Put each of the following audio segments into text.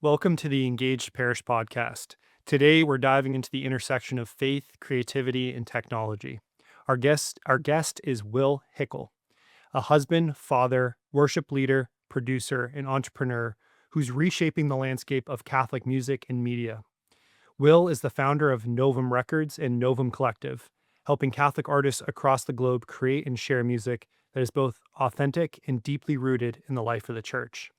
Welcome to the Engaged Parish Podcast. Today, we're diving into the intersection of faith, creativity, and technology. Our guest is Will Hickl, a husband, father, worship leader, producer, and entrepreneur who's reshaping the landscape of Catholic music and media. Will is the founder of Novum Records and Novum Collective, helping Catholic artists across the globe create and share music that is both authentic and deeply rooted in the life of the church.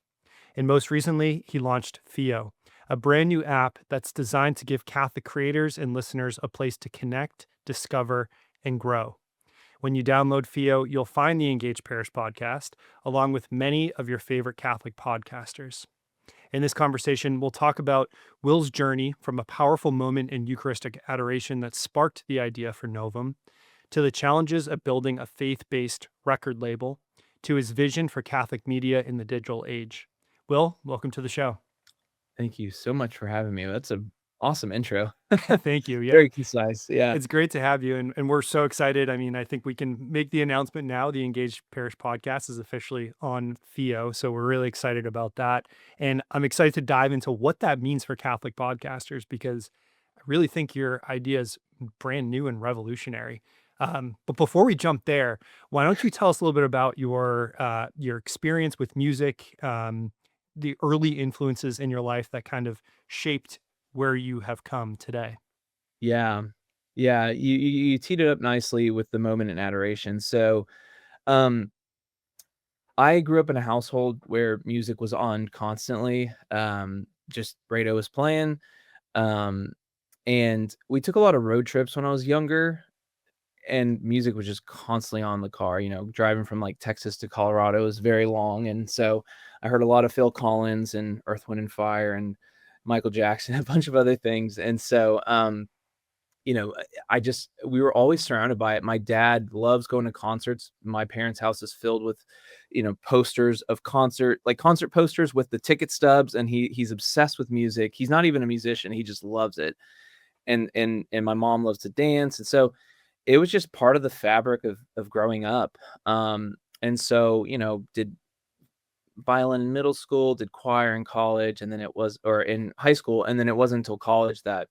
And most recently, he launched Theo, a brand new app that's designed to give Catholic creators and listeners a place to connect, discover, and grow. When you download Theo, you'll find the Engaged Parish podcast, along with many of your favorite Catholic podcasters. In this conversation, we'll talk about Will's journey from a powerful moment in Eucharistic adoration that sparked the idea for Novum, to the challenges of building a faith-based record label, to his vision for Catholic media in the digital age. Will, welcome to the show. Thank you so much for having me. That's an awesome intro. Thank you. Yeah, Very concise. Yeah. it's great to have you. And we're so excited. I mean, I think we can make the announcement now. The Engaged Parish podcast is officially on Theo. So we're really excited about that. And I'm excited to dive into what that means for Catholic podcasters, because I really think your idea is brand new and revolutionary. But before we jump there, why don't you tell us a little bit about your experience with music, the early influences in your life that kind of shaped where you have come today? Yeah. Yeah. You teed it up nicely with the moment in adoration. So, um, I grew up in a household where music was on constantly. Just radio was playing. Um, and we took a lot of road trips when I was younger, and music was just constantly on the car. Driving from like Texas to Colorado is very long. And so I heard a lot of Phil Collins and Earth, Wind and Fire and Michael Jackson, a bunch of other things. And so, we were always surrounded by it. My dad loves going to concerts. My parents' house is filled with, posters of concert posters with the ticket stubs. And he's obsessed with music. He's not even a musician. He just loves it. And my mom loves to dance. And so it was just part of the fabric of growing up. And so, did violin in middle school, did choir in college, and then or in high school. And then it wasn't until college that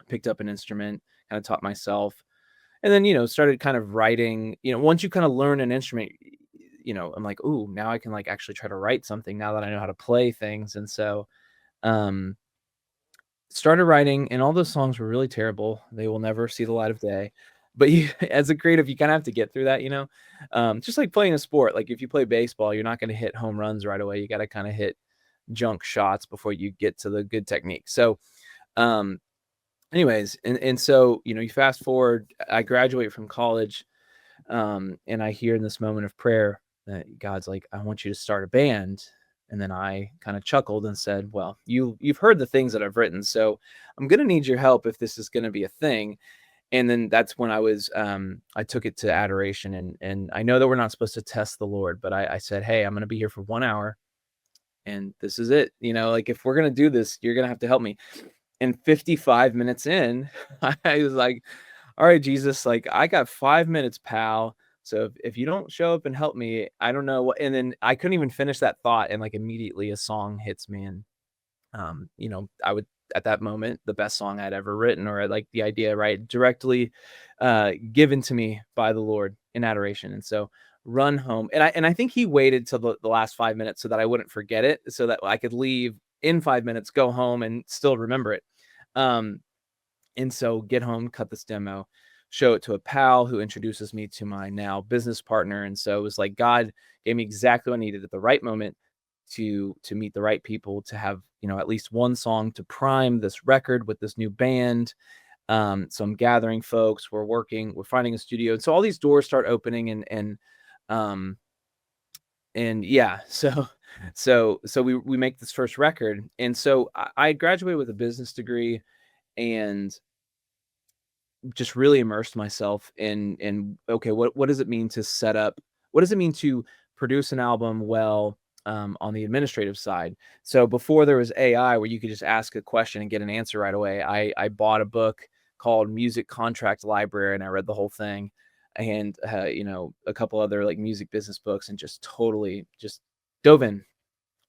I picked up an instrument, kind of taught myself. And then, started kind of writing. Once you kind of learn an instrument, I'm like, ooh, now I can like actually try to write something now that I know how to play things. And so, um, started writing, and all those songs were really terrible. They will never see the light of day. But you, as a creative, you kind of have to get through that. Just like playing a sport. Like if you play baseball, you're not going to hit home runs right away. You got to kind of hit junk shots before you get to the good technique. So, um, anyways, and so you fast forward. I graduate from college, and I hear in this moment of prayer that God's like, I want you to start a band. And then I kind of chuckled and said, well, you've heard the things that I've written, so I'm going to need your help if this is going to be a thing. And then that's when I took it to adoration. And I know that we're not supposed to test the Lord, but I said, hey, I'm going to be here for 1 hour, and this is it. Like if we're going to do this, you're going to have to help me. And 55 minutes in, I was like, all right, Jesus, like I got 5 minutes, pal. So if you don't show up and help me, I don't know what. And then I couldn't even finish that thought. And like immediately a song hits me. And, I would, at that moment, the best song I'd ever written, or like the idea, right, directly given to me by the Lord in adoration. And so run home. And I think he waited till the last 5 minutes so that I wouldn't forget it, so that I could leave in 5 minutes, go home and still remember it. Um, and so get home, cut this demo, show it to a pal who introduces me to my now business partner. And so it was like God gave me exactly what I needed at the right moment to meet the right people, to have, at least one song to prime this record with this new band. So I'm gathering folks, we're finding a studio. And so all these doors start opening, um and yeah, so we make this first record. And so I graduated with a business degree, and just really immersed myself in okay, what does it mean to set up? What does it mean to produce an album well, on the administrative side? So before there was AI, where you could just ask a question and get an answer right away, I bought a book called Music Contract Library, and I read the whole thing, and a couple other like music business books, and just totally just dove in.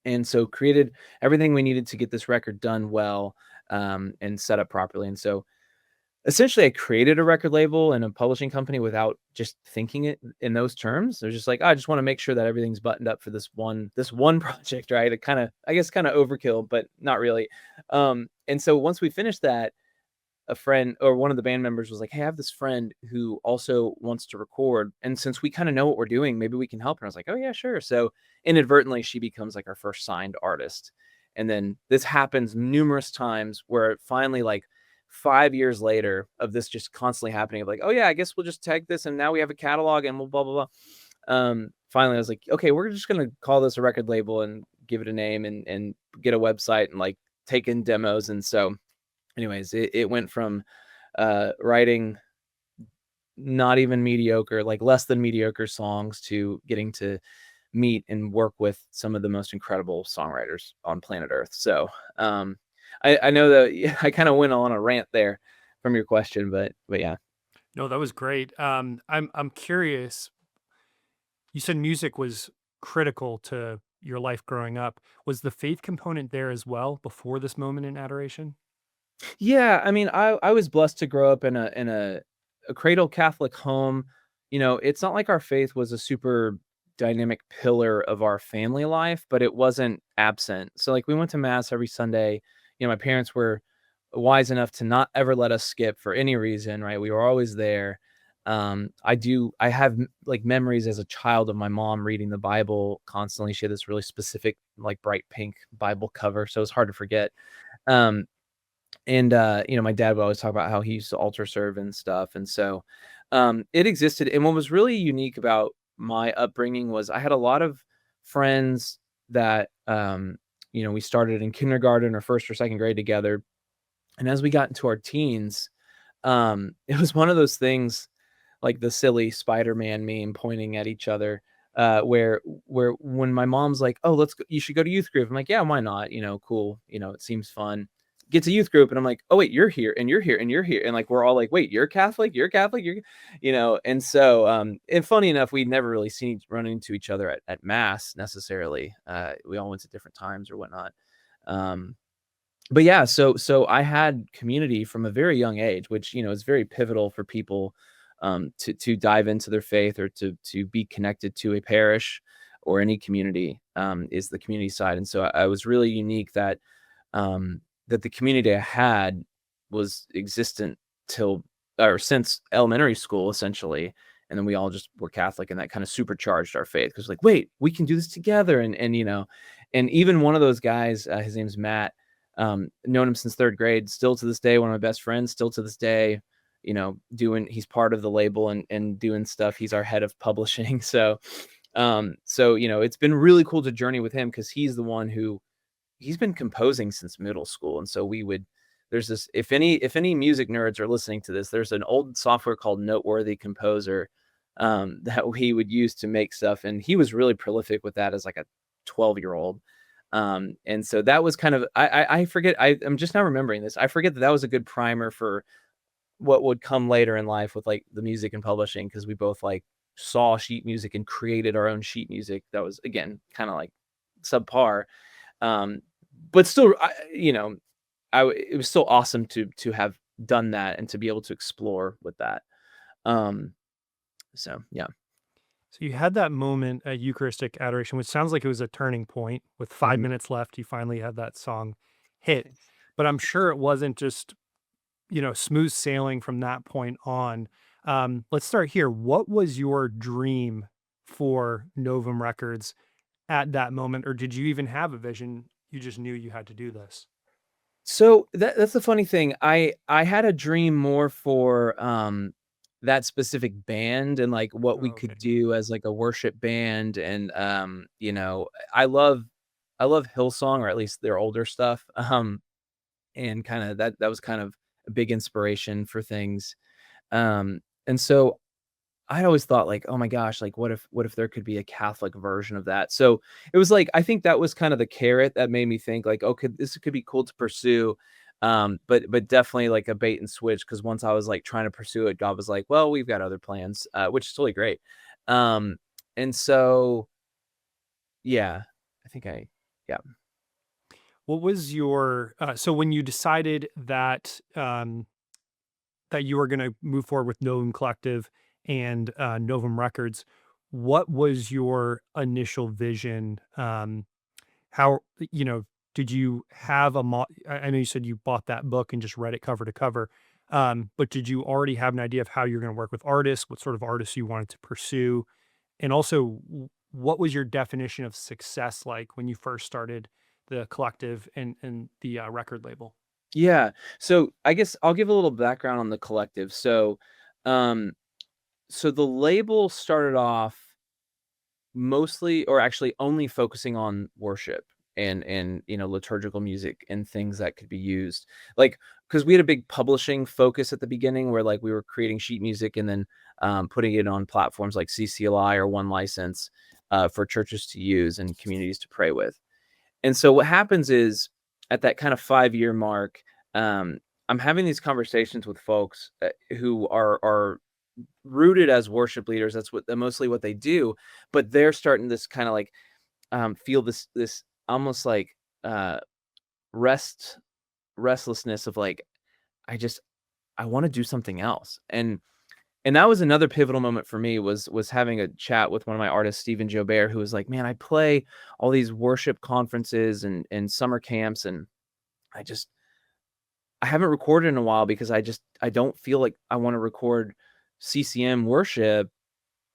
and so created everything we needed to get this record done well, and set up properly. And so essentially I created a record label and a publishing company without just thinking it in those terms. They're just like, "Oh, I just want to make sure that everything's buttoned up for this one project," right? It kind of, I guess, kind of overkill, but not really. And so once we finished that, a friend or one of the band members was like, "Hey, I have this friend who also wants to record. And since we kind of know what we're doing, maybe we can help her." And I was like, "Oh yeah, sure." So inadvertently, she becomes like our first signed artist. And then this happens numerous times where finally, like 5 years later of this just constantly happening of like, "Oh yeah, I guess we'll just tag this. And now we have a catalog and we'll blah, blah, blah." Finally, I was like, "Okay, we're just going to call this a record label and give it a name and get a website and like take in demos." And so anyways, it went from writing not even mediocre, like less than mediocre songs to getting to meet and work with some of the most incredible songwriters on planet Earth. So I know that yeah, I kind of went on a rant there from your question, but yeah. No, that was great. I'm curious. You said music was critical to your life growing up. Was the faith component there as well before this moment in adoration? Yeah, I mean, I was blessed to grow up in a cradle Catholic home. You know, it's not like our faith was a super dynamic pillar of our family life, but it wasn't absent. So like we went to mass every Sunday. You know, my parents were wise enough to not ever let us skip for any reason, right? We were always there. I have like memories as a child of my mom reading the Bible constantly. She had this really specific, like bright pink Bible cover, so it's hard to forget. Um, and, you know, my dad would always talk about how he used to altar serve and stuff, and so, it existed, and what was really unique about my upbringing was I had a lot of friends that, you know, we started in kindergarten or 1st or 2nd grade together, and as we got into our teens, it was one of those things like the silly Spider-Man meme pointing at each other, where when my mom's like, "Oh, let's go, you should go to youth group." I'm like, "Yeah, why not? You know, cool. You know, it seems fun." Get to youth group and I'm like, "Oh wait, you're here and you're here and you're here." And like we're all like, "Wait, you're Catholic? You're Catholic? You're," you know, and so and funny enough, we'd never really run into each other at mass necessarily. We all went to different times or whatnot. Um but yeah, so I had community from a very young age, which, you know, is very pivotal for people, to dive into their faith or to be connected to a parish or any community, is the community side. And so I was really unique that that the community I had was existent till or since elementary school essentially. And then we all just were Catholic, and that kind of supercharged our faith because like, wait, we can do this together. And you know, and even one of those guys, his name's Matt. Known him since 3rd grade, still to this day, one of my best friends, still to this day, you know, he's part of the label and doing stuff. He's our head of publishing. So, you know, it's been really cool to journey with him because he's the one who he's been composing since middle school. And so there's this, if any music nerds are listening to this, there's an old software called Noteworthy Composer, that he would use to make stuff. And he was really prolific with that as like a 12-year-old. And so that was kind of, I forget, I'm just now remembering this. I forget that was a good primer for what would come later in life with like the music and publishing. Cause we both like saw sheet music and created our own sheet music. That was again, kind of like subpar. Um, but still, you know, it was still awesome to have done that and to be able to explore with that. Um, so yeah. So you had that moment at Eucharistic adoration, which sounds like it was a turning point. With 5 minutes left, you finally had that song hit. But I'm sure it wasn't just, smooth sailing from that point on. Let's start here. What was your dream for Novum Records at that moment, or did you even have a vision? You just knew you had to do this. So that's the funny thing. I had a dream more for that specific band and like what we Oh, okay. could do as like a worship band. And you know, I love Hillsong, or at least their older stuff. And kind of that was kind of a big inspiration for things. And so I'd always thought like, "Oh my gosh, like what if there could be a Catholic version of that?" So it was like I think that was kind of the carrot that made me think like, "Okay, this could be cool to pursue." But definitely like a bait and switch because once I was like trying to pursue it, God was like, "Well, we've got other plans," which is totally great. Um, and so yeah, I think Yeah. What was your so when you decided that that you were going to move forward with Novum Collective and Novum Records, what was your initial vision? How, you know, did you have I know you said you bought that book and just read it cover to cover, but did you already have an idea of how you're going to work with artists, what sort of artists you wanted to pursue? And also, what was your definition of success like when you first started the collective and the record label? Yeah. So I guess I'll give a little background on the collective. Um, so the label started off mostly, or actually only, focusing on worship and liturgical music and things that could be used, like, because we had a big publishing focus at the beginning, where like we were creating sheet music and then putting it on platforms like CCLI or One License, for churches to use and communities to pray with. And so what happens is, at that kind of 5-year mark, I'm having these conversations with folks who are rooted as worship leaders. That's mostly what they do, but they're starting this kind of like feel this almost like uh, restlessness of like, I just I want to do something else. And that was another pivotal moment for me, was having a chat with one of my artists, Stephen Jobert, who was like, man, I play all these worship conferences and summer camps, and I just I haven't recorded in a while because I don't feel like I want to record CCM worship.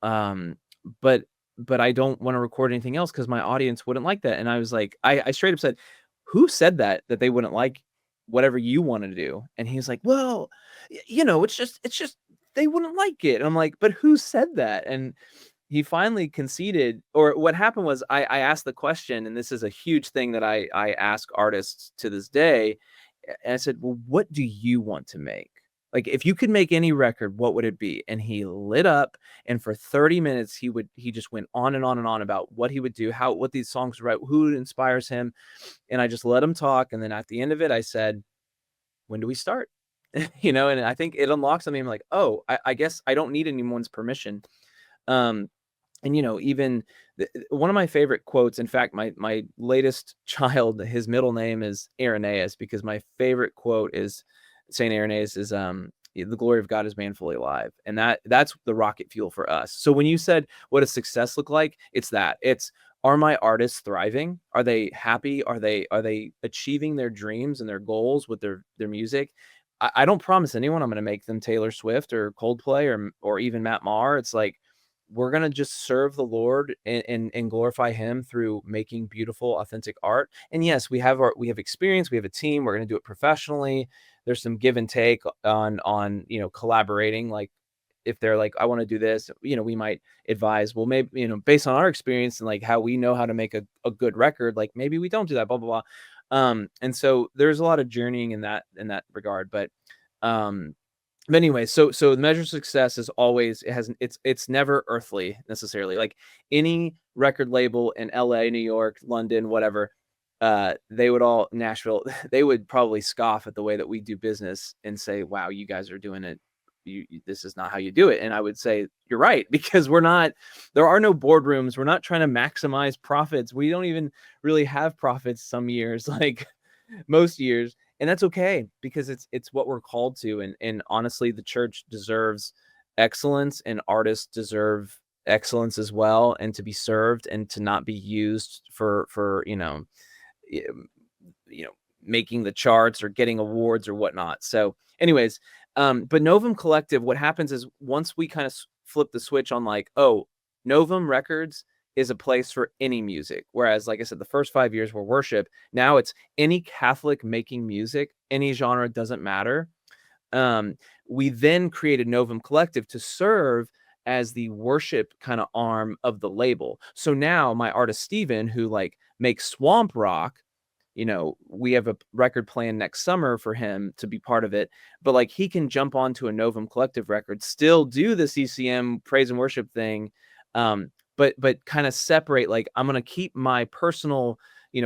Um, but I don't want to record anything else because my audience wouldn't like that. And I was like, I straight up said, who said that they wouldn't like whatever you want to do? And he was like, well, it's just they wouldn't like it. And I'm like, but who said that? And he finally conceded, or what happened was, I asked the question, and this is a huge thing that I ask artists to this day. And I said, well, what do you want to make? Like, if you could make any record, what would it be? And he lit up, and for 30 minutes, he just went on and on and on about what he would do, what these songs write, who inspires him. And I just let him talk. And then at the end of it, I said, when do we start? And I think it unlocks something. I'm like, oh, I guess I don't need anyone's permission. Um, and even one of my favorite quotes, in fact, my latest child, his middle name is Irenaeus, because my favorite quote is Saint Irenaeus is the glory of God is man fully alive. And that's the rocket fuel for us. So when you said, what does success look like? It's that. Are my artists thriving? Are they happy? Are they achieving their dreams and their goals with their music? I don't promise anyone I'm going to make them Taylor Swift or Coldplay or even Matt Maher. It's like, we're going to just serve the Lord and glorify him through making beautiful, authentic art. And yes, we have experience, we have a team, we're going to do it professionally. There's some give and take on collaborating. Like, if they're like, I want to do this, we might advise, well, maybe, based on our experience and like how we know how to make a good record, like maybe we don't do that, blah, blah, blah. And so there's a lot of journeying in that regard. But anyway, so the measure of success is always, it's never earthly necessarily. Like, any record label in LA, New York, London, whatever, they would all, Nashville, they would probably scoff at the way that we do business and say, wow, you guys are doing it. This is not how you do it. And I would say, you're right, because there are no boardrooms. We're not trying to maximize profits. We don't even really have profits some years, like most years. And that's okay, because it's what we're called to. And honestly, the church deserves excellence, and artists deserve excellence as well, and to be served and to not be used for making the charts or getting awards or whatnot. So anyways, but Novum Collective, what happens is, once we kind of flip the switch on like, oh, Novum Records is a place for any music. Whereas, like I said, the first 5 years were worship. Now it's any Catholic making music, any genre, doesn't matter. We then created Novum Collective to serve as the worship kind of arm of the label. So now my artist Steven, who like makes swamp rock, we have a record planned next summer for him to be part of it. But like, he can jump onto a Novum Collective record, still do the CCM praise and worship thing, but kind of separate. Like, I'm going to keep my personal,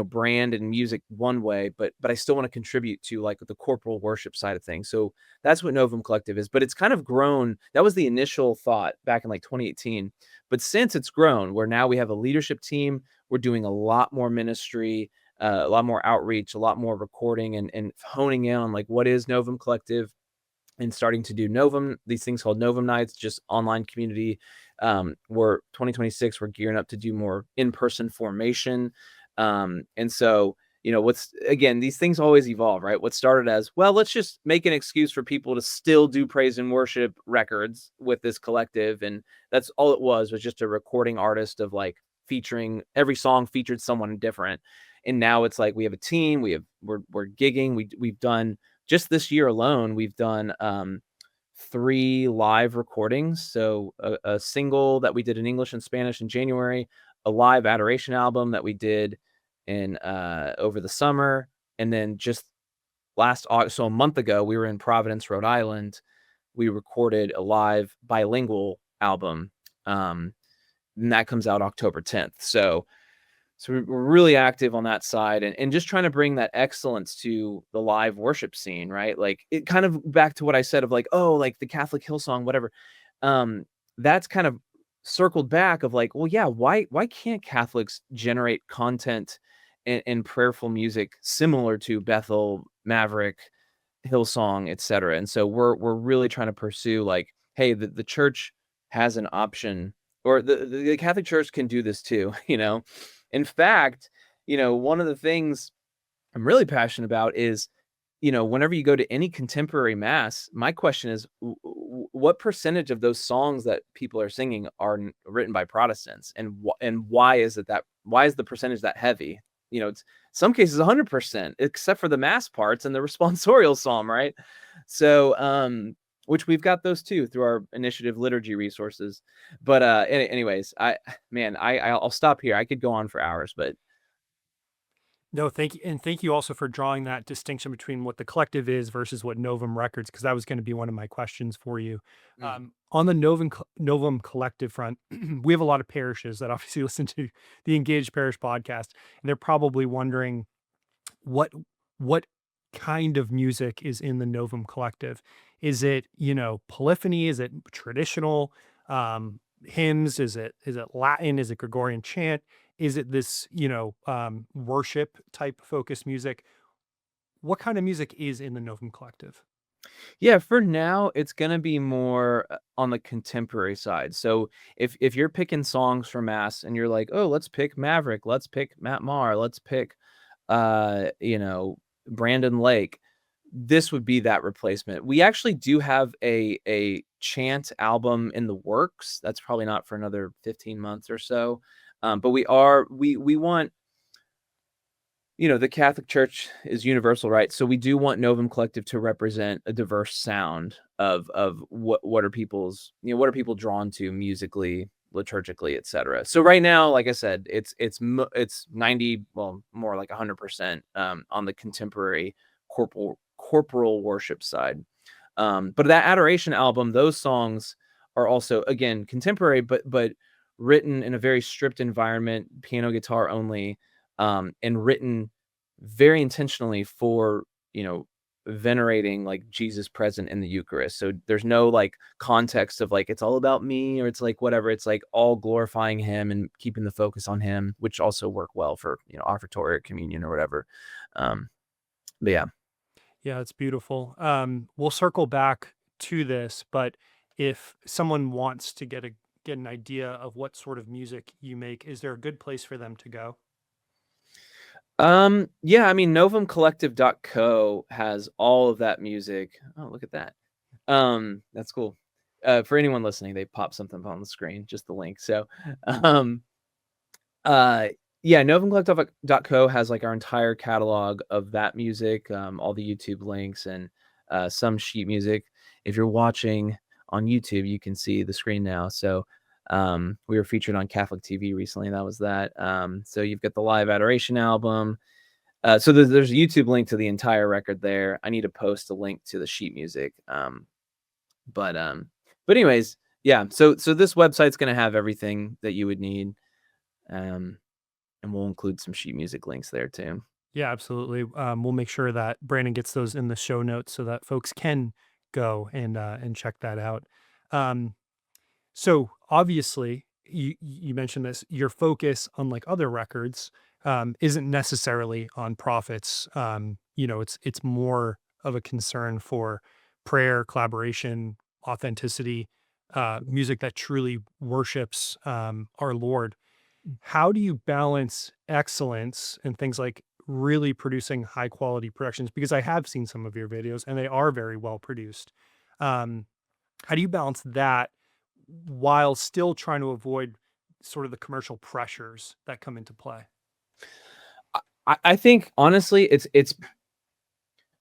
brand and music one way, but I still want to contribute to like the corporal worship side of things. So that's what Novum Collective is, but it's kind of grown. That was the initial thought back in like 2018. But since it's grown, where now we have a leadership team, we're doing a lot more ministry, a lot more outreach, a lot more recording, and honing in on like what is Novum Collective, and starting to do these things called Novum Nights, just online community. We're 2026, we're gearing up to do more in-person formation. And so, these things always evolve, right? What started as, well, let's just make an excuse for people to still do praise and worship records with this collective. And that's all it was just a recording artist of like featuring, every song featured someone different. And now it's like, we have a team, we're gigging. We've done, just this year alone, we've done 3 live recordings. So a single that we did in English and Spanish in January, a live adoration album that we did in over the summer, and then just last August, so a month ago, we were in Providence, Rhode Island. We recorded a live bilingual album, and that comes out October 10th. So we're really active on that side, and just trying to bring that excellence to the live worship scene, right? Like, it kind of back to what I said of like, oh, like the Catholic Hillsong, whatever. That's kind of circled back of like, well, yeah, why can't Catholics generate content and prayerful music similar to Bethel, Maverick, Hillsong, etc.? And so we're really trying to pursue like, hey, the church has an option, or the Catholic Church can do this too, In fact, one of the things I'm really passionate about is, whenever you go to any contemporary mass, my question is, what percentage of those songs that people are singing are written by Protestants, and why is the percentage that heavy? It's some cases 100%, except for the mass parts and the responsorial psalm, right? So, which we've got those too through our initiative liturgy resources. But anyways, I'll stop here. I could go on for hours, but No, thank you. And thank you also for drawing that distinction between what the collective is versus what Novum Records, because that was going to be one of my questions for you. On the Novum Collective front, we have a lot of parishes that obviously listen to the Engaged Parish podcast, and they're probably wondering what what kind of music is in the Novum Collective. Is it, polyphony? Is it traditional hymns? Is it Latin? Is it Gregorian chant? Is it this, worship type focused music? What kind of music is in the Novum Collective? yeah, for now, it's gonna be more on the contemporary side. So if you're picking songs for mass and you're like, oh, let's pick Maverick, let's pick Matt Maher, let's pick Brandon Lake, this would be that replacement. We actually do have a chant album in the works. That's probably not for another 15 months or so. But we want, the Catholic Church is universal, right? So we do want Novum Collective to represent a diverse sound of what are people's, what are people drawn to musically, liturgically, etc. So right now, like I said, it's 90, well, more like 100% on the contemporary corporal worship side. But that adoration album, those songs are also, again, contemporary, but written in a very stripped environment, piano, guitar only, and written very intentionally for, venerating like Jesus present in the Eucharist. So there's no like context of like, it's all about me, or it's like whatever. It's like all glorifying him and keeping the focus on him, which also work well for, offertory or communion or whatever. But yeah. Yeah, it's beautiful. We'll circle back to this, but if someone wants to get an idea of what sort of music you make, is there a good place for them to go? Yeah, I mean, novumcollective.co has all of that music. Oh, look at that. That's cool. For anyone listening, they pop something on the screen, just the link. So, um, yeah, novumcollective.co has like our entire catalog of that music, all the YouTube links, and some sheet music. If you're watching on YouTube, you can see the screen now. So we were featured on Catholic TV recently. That was that. So you've got the live adoration album. So there's a YouTube link to the entire record there. I need to post a link to the sheet music. But anyways, yeah. So this website's gonna have everything that you would need. and we'll include some sheet music links there too. Yeah, absolutely. We'll make sure that Brandon gets those in the show notes so that folks can go and check that out. Um, so obviously, you mentioned this. Your focus, unlike other records, isn't necessarily on profits. It's more of a concern for prayer, collaboration, authenticity, music that truly worships our Lord. How do you balance excellence and things like really producing high quality productions? Because I have seen some of your videos and they are very well produced. Um, how do you balance that while still trying to avoid sort of the commercial pressures that come into play? I think honestly, it's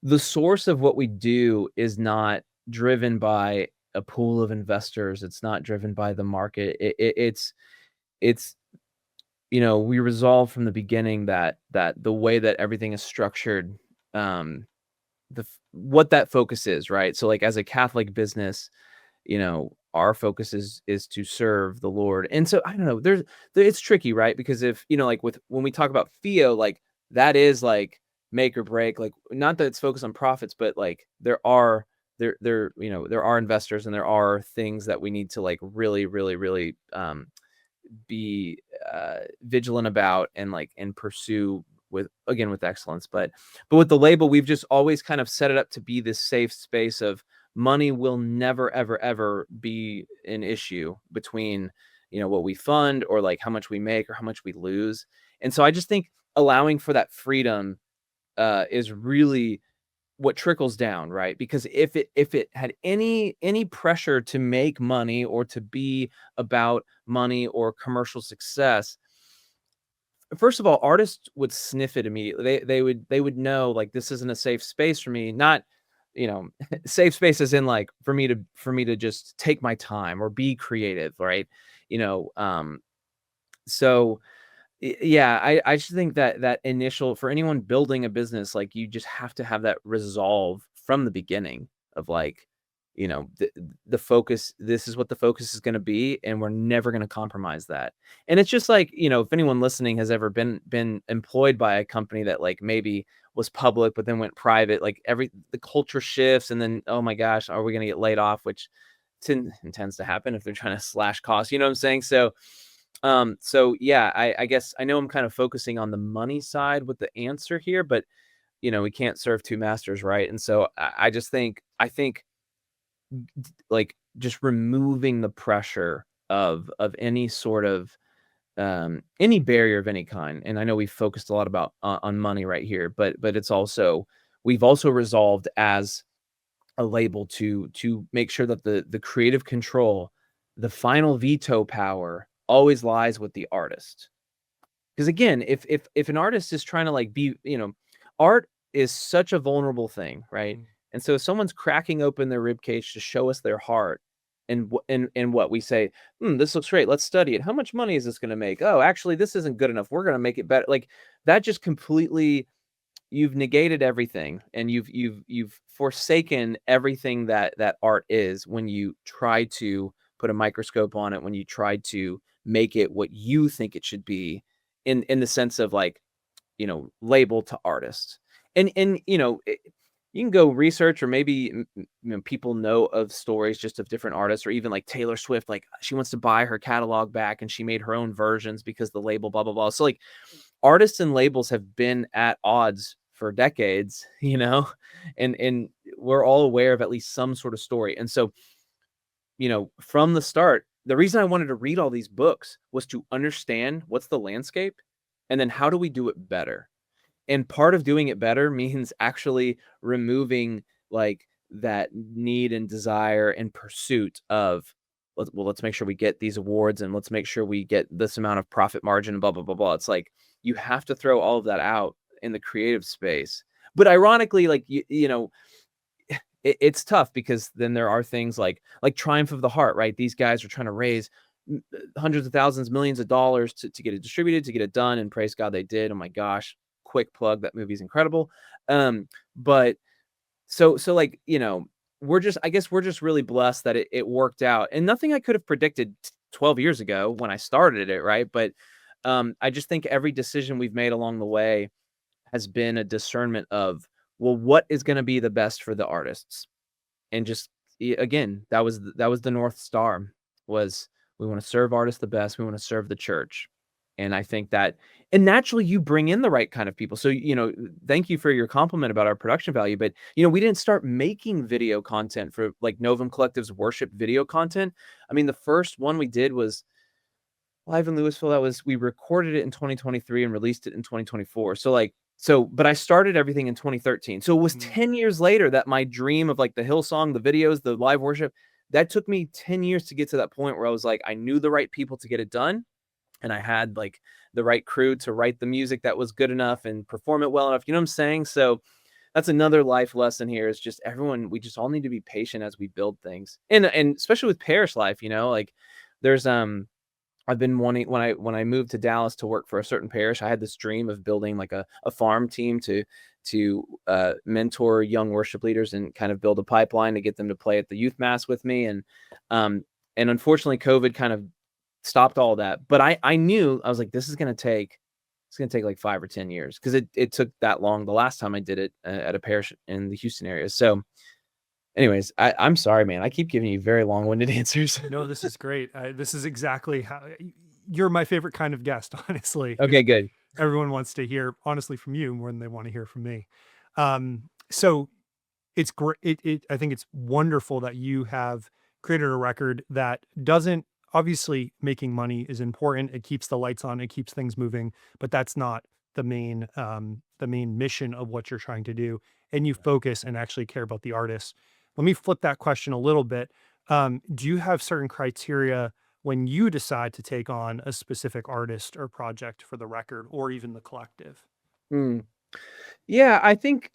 the source of what we do is not driven by a pool of investors. It's not driven by the market. It's we resolve from the beginning that the way that everything is structured, um, what that focus is, right? So like as a Catholic business, our focus is to serve the Lord. And so I don't know, it's tricky, right? Because if, like when we talk about Theo, like that is like make or break, like not that it's focused on profits, but like there are investors and there are things that we need to like really, really, really be vigilant about and pursue with excellence. But with the label, we've just always kind of set it up to be this safe space of money will never ever ever be an issue between what we fund or like how much we make or how much we lose. And so I just think allowing for that freedom is really what trickles down, right? Because if it had any pressure to make money or to be about money or commercial success, first of all, artists would sniff it immediately. They would know like this isn't a safe space for me. Not, safe space as in like for me to just take my time or be creative, right? You know, so yeah, I just think that initial for anyone building a business, like you just have to have that resolve from the beginning of like, the focus, this is what the focus is going to be, and we're never going to compromise that. And it's just like, if anyone listening has ever been employed by a company that like maybe was public but then went private, like the culture shifts and then, oh my gosh, are we going to get laid off? Which tends to happen if they're trying to slash costs, you know what I'm saying? So yeah, I guess I know I'm kind of focusing on the money side with the answer here, but we can't serve two masters, right? And so I think like just removing the pressure of any sort of any barrier of any kind. And I know we've focused a lot about on money right here, but it's also we've also resolved as a label to make sure that the creative control, the final veto power always lies with the artist. Because again, if an artist is trying to like be, art is such a vulnerable thing, right? Mm. And so if someone's cracking open their rib cage to show us their heart, and what we say, this looks great, let's study it. How much money is this going to make? Oh, actually, this isn't good enough. We're going to make it better. Like that just completely you've negated everything and you've forsaken everything that art is when you try to put a microscope on it, when you try to make it what you think it should be in the sense of like, label to artists. And you can go research or maybe people know of stories just of different artists, or even like Taylor Swift, like she wants to buy her catalog back and she made her own versions because the label blah blah blah. So like artists and labels have been at odds for decades, and we're all aware of at least some sort of story. And so, from the start, the reason I wanted to read all these books was to understand what's the landscape and then how do we do it better. And part of doing it better means actually removing like that need and desire and pursuit of, let's make sure we get these awards and let's make sure we get this amount of profit margin and blah, blah, blah, blah. It's like, you have to throw all of that out in the creative space. But ironically, like, it's tough because then there are things like Triumph of the Heart, right? These guys are trying to raise hundreds of thousands, millions of dollars to get it distributed, to get it done. And praise God they did. Oh my gosh. Quick plug. That movie's incredible. But so like, I guess we're just really blessed that it worked out, and nothing I could have predicted 12 years ago when I started it. Right. But I just think every decision we've made along the way has been a discernment of, well, what is going to be the best for the artists? And just again, that was the North Star, was we want to serve artists the best. We want to serve the church. And I think that, and naturally you bring in the right kind of people. So, thank you for your compliment about our production value, but we didn't start making video content for like Novum Collective's worship video content. I mean, the first one we did was live in Louisville. We recorded it in 2023 and released it in 2024. But I started everything in 2013. So it was 10 years later that my dream of like the Hillsong, the videos, the live worship, that took me 10 years to get to that point where I was like, I knew the right people to get it done. And I had like the right crew to write the music that was good enough and perform it well enough. You know what I'm saying? So that's another life lesson here, is just everyone, we just all need to be patient as we build things. And especially with parish life, like there's, I've been wanting, when I moved to Dallas to work for a certain parish, I had this dream of building like a farm team to mentor young worship leaders and kind of build a pipeline to get them to play at the youth mass with me. And unfortunately COVID kind of stopped all that. But I knew, I was like, it's going to take like 5 or 10 years, because it took that long the last time I did it at a parish in the Houston area. So anyways, I'm sorry, man. I keep giving you very long-winded answers. No, this is great. This is exactly how you're my favorite kind of guest, honestly. Okay, good. Everyone wants to hear, honestly, from you more than they want to hear from me. So it's great. I think it's wonderful that you have created a record that doesn't, obviously making money is important. It keeps the lights on, it keeps things moving, but that's not the main mission of what you're trying to do. And you focus and actually care about the artists. Let me flip that question a little bit. Do you have certain criteria when you decide to take on a specific artist or project for the record or even the collective? Yeah, I think,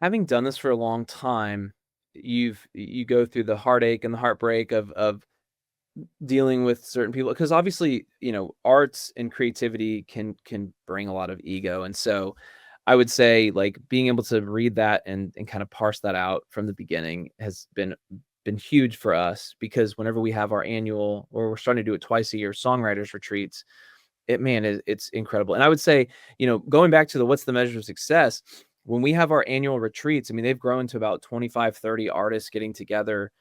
having done this for a long time, you go through the heartache and the heartbreak of dealing with certain people, because obviously, arts and creativity can bring a lot of ego. And so I would say, like, being able to read that and kind of parse that out from the beginning has been huge for us, because whenever we have our annual, or we're starting to do it twice a year, songwriters retreats, it's incredible. And I would say, going back to the what's the measure of success, when we have our annual retreats, I mean, they've grown to about 25, 30 artists getting together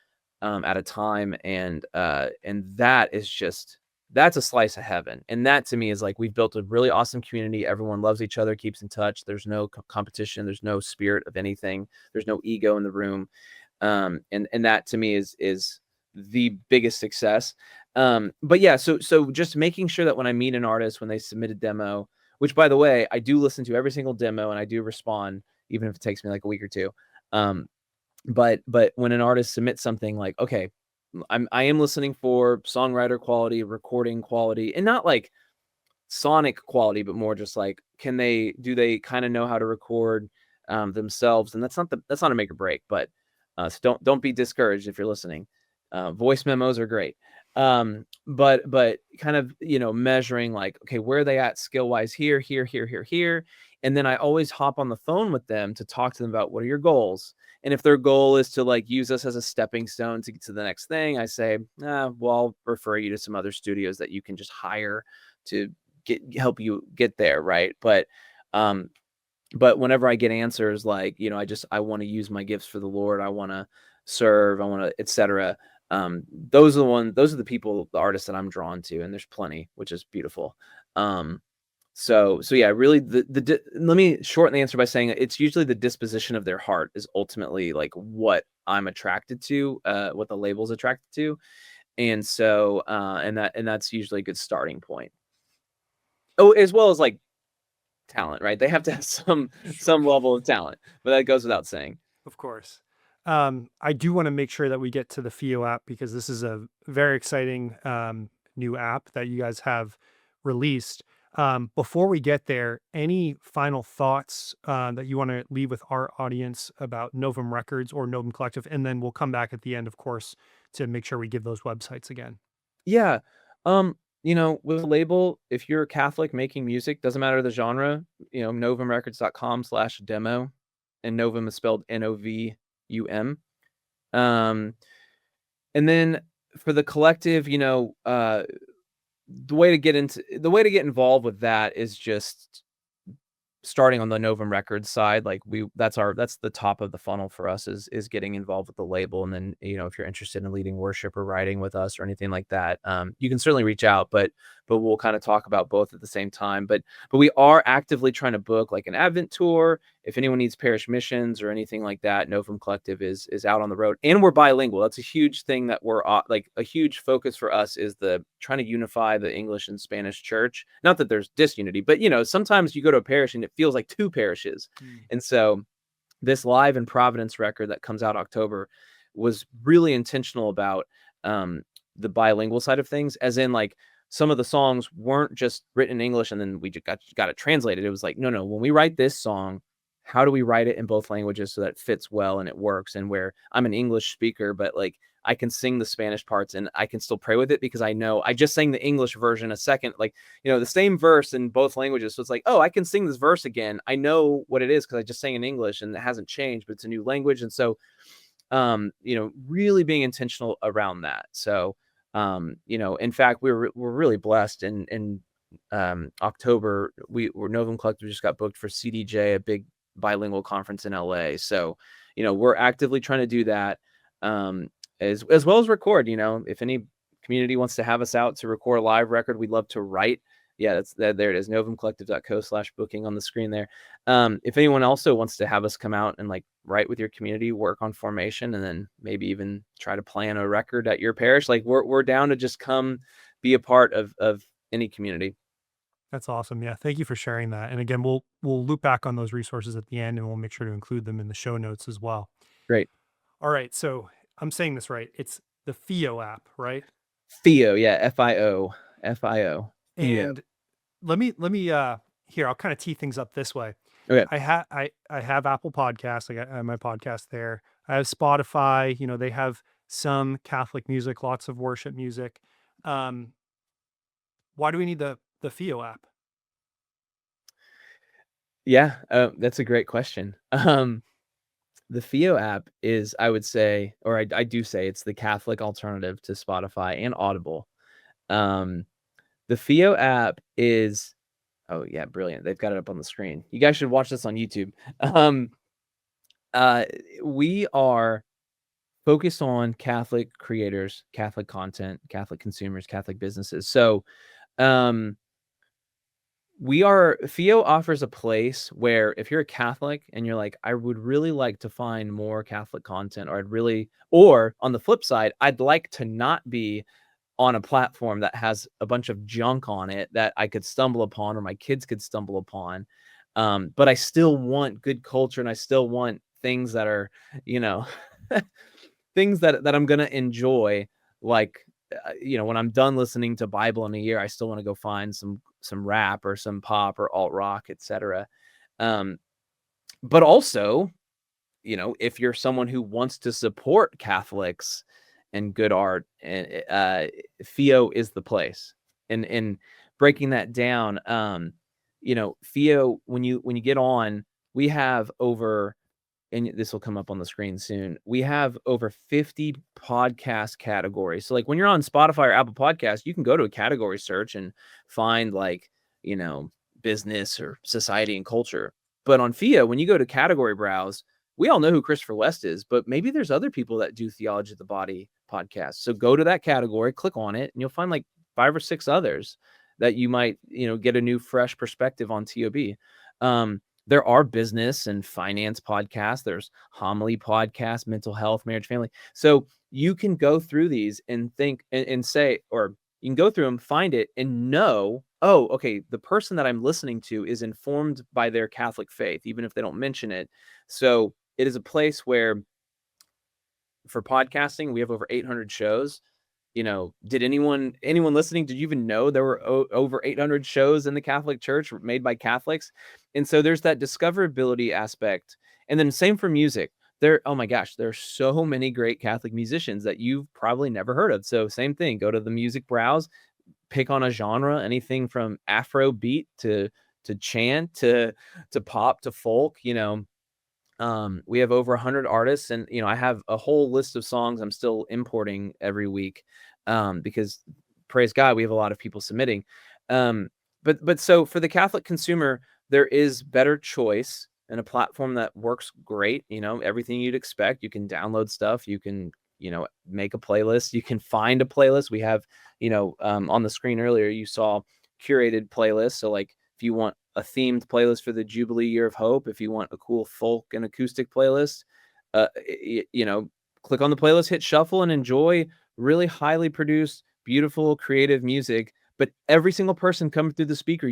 at a time. And that is just, that's a slice of heaven. And that to me is like, we've built a really awesome community. Everyone loves each other, keeps in touch. There's no competition. There's no spirit of anything. There's no ego in the room. And that to me is the biggest success. But yeah, so just making sure that when I meet an artist, when they submit a demo, which by the way, I do listen to every single demo and I do respond, even if it takes me like a week or two. But when an artist submits something, like, okay, I am listening for songwriter quality, recording quality, and not like sonic quality, but more just like, do they kind of know how to record themselves? And that's not a make or break, but so don't be discouraged if you're listening. Voice memos are great. But kind of, measuring like, okay, where are they at skill wise here. And then I always hop on the phone with them to talk to them about, what are your goals? And if their goal is to like use us as a stepping stone to get to the next thing, I say, well, I'll refer you to some other studios that you can just hire to help you get there. Right. But whenever I get answers like, I want to use my gifts for the Lord, I want to serve, I want to, etc. Those are the people, the artists that I'm drawn to, and there's plenty, which is beautiful. So yeah, really let me shorten the answer by saying it's usually the disposition of their heart is ultimately like what I'm attracted to, what the label's attracted to. And so, and that's usually a good starting point. Oh, as well as like talent, right? They have to have some level of talent, but that goes without saying. Of course. I do want to make sure that we get to the FIO app, because this is a very exciting new app that you guys have released. Before we get there, any final thoughts that you want to leave with our audience about Novum Records or Novum Collective? And then we'll come back at the end, of course, to make sure we give those websites again. Yeah. With a label, if you're a Catholic making music, doesn't matter the genre, novumrecords.com/demo, and Novum is spelled Novum. And then for the collective, the way to get involved with that is just starting on the Novum Records side. Like that's the top of the funnel for us, is getting involved with the label. And then, if you're interested in leading worship or writing with us or anything like that, you can certainly reach out, but we'll kind of talk about both at the same time. But we are actively trying to book like an Advent tour. If anyone needs parish missions or anything like that, Novum Collective is out on the road, and we're bilingual. That's a huge thing that we're like a huge focus for us, is the trying to unify the English and Spanish church. Not that there's disunity, but sometimes you go to a parish and it feels like two parishes. And so this Live in Providence record that comes out October was really intentional about the bilingual side of things, as in like some of the songs weren't just written in English and then we just got it translated. It was like, no, when we write this song, how do we write it in both languages so that it fits well and it works? And where I'm an English speaker, but like I can sing the Spanish parts and I can still pray with it because I know I just sang the English version a second, like, the same verse in both languages. So it's like, oh, I can sing this verse again. I know what it is because I just sang in English and it hasn't changed, but it's a new language. And so, really being intentional around that. So, in fact, we're really blessed in October. Novum Collective just got booked for CDJ, a big bilingual conference in LA. So, we're actively trying to do that, as well as record. If any community wants to have us out to record a live record, we'd love to write. Yeah, there it is, novumcollective.co/booking on the screen there. If anyone also wants to have us come out and like write with your community, work on formation, and then maybe even try to plan a record at your parish, like we're down to just come be a part of any community. That's awesome. Yeah. Thank you for sharing that. And again, we'll loop back on those resources at the end and we'll make sure to include them in the show notes as well. Great. All right. So I'm saying this right. It's the FIO app, right? FIO. Yeah. FIO. FIO. And let me here, I'll kind of tee things up this way. Okay. I have Apple Podcasts. I got my podcast there. I have Spotify. They have some Catholic music, lots of worship music. Why do we need the FIO app? Yeah, that's a great question. The FIO app is, I would say, or I do say, it's the Catholic alternative to Spotify and Audible. The FIO app is, oh yeah, brilliant. They've got it up on the screen. You guys should watch this on YouTube. We are focused on Catholic creators, Catholic content, Catholic consumers, Catholic businesses. So, FIO offers a place where if you're a Catholic and you're like, I would really like to find more Catholic content, or on the flip side, I'd like to not be on a platform that has a bunch of junk on it that I could stumble upon or my kids could stumble upon. But I still want good culture and I still want things that are, things that I'm going to enjoy. Like, when I'm done listening to Bible in a year, I still want to go find some rap or some pop or alt rock, etc. But also, if you're someone who wants to support Catholics and good art, and FIO is the place. And breaking that down, FIO, when you get on, we have over, and this will come up on the screen soon, we have over 50 podcast categories. So like when you're on Spotify or Apple Podcasts, you can go to a category search and find like, business or society and culture. But on FIO, when you go to category browse, we all know who Christopher West is, but maybe there's other people that do Theology of the Body podcast. So go to that category, click on it, and you'll find like 5 or 6 others that you might, get a new fresh perspective on TOB. There are business and finance podcasts. There's homily podcasts, mental health, marriage, family. So you can go through these and think and say, or you can go through them, find it, and know, oh, okay, the person that I'm listening to is informed by their Catholic faith, even if they don't mention it. So it is a place where, for podcasting, we have over 800 shows. Did anyone listening, did you even know there were over 800 shows in the Catholic Church made by Catholics? And so there's that discoverability aspect. And then same for music. Oh my gosh, there are so many great Catholic musicians that you've probably never heard of. So same thing, go to the music browse, pick on a genre, anything from Afro beat to chant to pop to folk. We have over 100 artists, and I have a whole list of songs I'm still importing every week, because praise God, we have a lot of people submitting. But so for the Catholic consumer, there is better choice and a platform that works great. Everything you'd expect. You can download stuff. You can, make a playlist. You can find a playlist. We have, on the screen earlier, you saw curated playlists. So like if you want a themed playlist for the Jubilee Year of Hope, if you want a cool folk and acoustic playlist, click on the playlist, hit shuffle, and enjoy really highly produced, beautiful, creative music. But every single person coming through the speaker,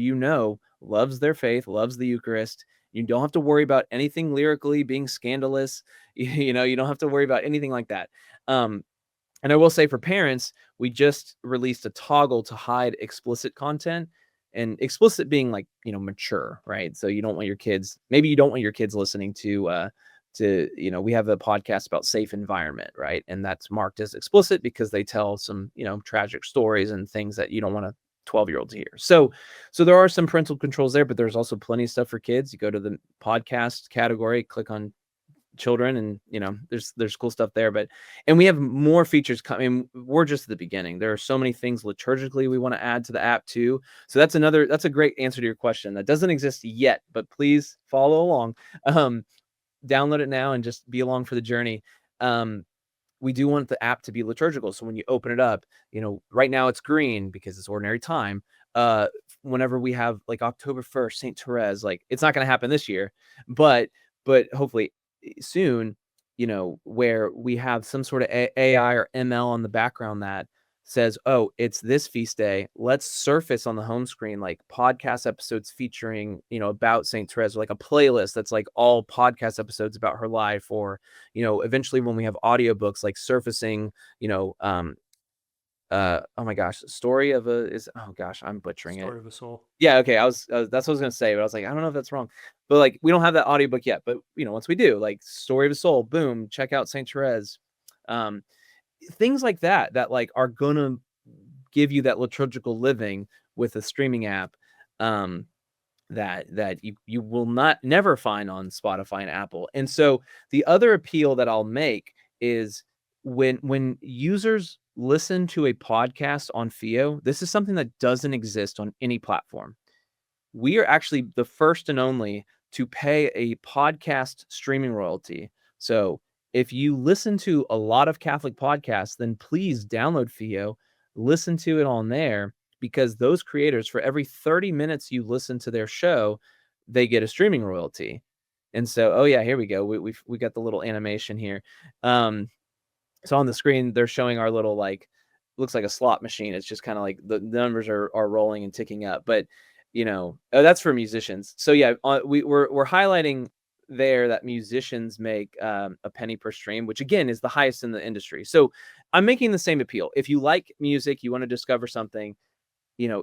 loves their faith, loves the Eucharist. You don't have to worry about anything lyrically being scandalous. You don't have to worry about anything like that. And I will say for parents, we just released a toggle to hide explicit content, and explicit being like, mature, right? So you don't want your kids, maybe you don't want your kids listening to, we have a podcast about safe environment, right? And that's marked as explicit because they tell some, tragic stories and things that you don't want a 12-year-old to hear. So there are some parental controls there, but there's also plenty of stuff for kids. You go to the podcast category, click on children, and there's cool stuff there. And we have more features coming. We're just at the beginning. There are so many things liturgically we want to add to the app too. So that's a great answer to your question that doesn't exist yet, but please follow along. Download it now and just be along for the journey. We do want the app to be liturgical. So when you open it up, right now it's green because it's ordinary time. Whenever we have like October 1st, St. Therese, like it's not going to happen this year, but hopefully soon, where we have some sort of AI or ML on the background that says, oh, it's this feast day. Let's surface on the home screen like podcast episodes featuring, about St. Therese, or like a playlist that's like all podcast episodes about her life, or, eventually when we have audiobooks, like surfacing, oh my gosh, I'm butchering it. Story of a Soul. Yeah, okay. That's what I was gonna say, but I was like, I don't know if that's wrong. But like, we don't have that audiobook yet. But once we do, like Story of a Soul, boom, check out St. Therese. Things like that like are gonna give you that liturgical living with a streaming app that you will never find on Spotify and Apple. And so the other appeal that I'll make is when users listen to a podcast on Fio, this is something that doesn't exist on any platform. We are actually the first and only to pay a podcast streaming royalty. So if you listen to a lot of Catholic podcasts, then please download Fio, listen to it on there, because those creators, for every 30 minutes you listen to their show, they get a streaming royalty. And so, oh yeah, here we go. We got the little animation here. So on the screen, they're showing our little, like, looks like a slot machine. It's just kind of like the numbers are rolling and ticking up. But, that's for musicians. So yeah, we're highlighting there that musicians make a penny per stream, which again is the highest in the industry. So I'm making the same appeal. If you like music, you want to discover something,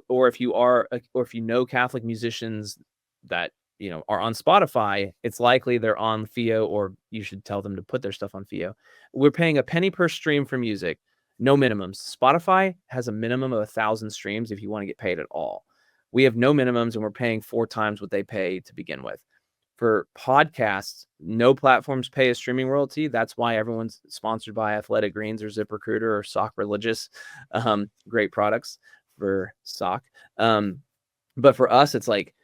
or if you know Catholic musicians that are on Spotify, it's likely they're on Fio, or you should tell them to put their stuff on Fio. We're paying a penny per stream for music, no minimums. Spotify has a minimum of 1,000 streams if you want to get paid at all. We have no minimums, and we're paying 4 times what they pay to begin with. For podcasts, no platforms pay a streaming royalty. That's why everyone's sponsored by Athletic Greens or ZipRecruiter or Sock Religious. Great products for sock. But for us, it's like,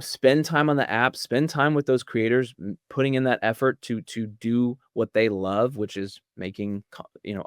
spend time on the app, spend time with those creators, putting in that effort to do what they love, which is making,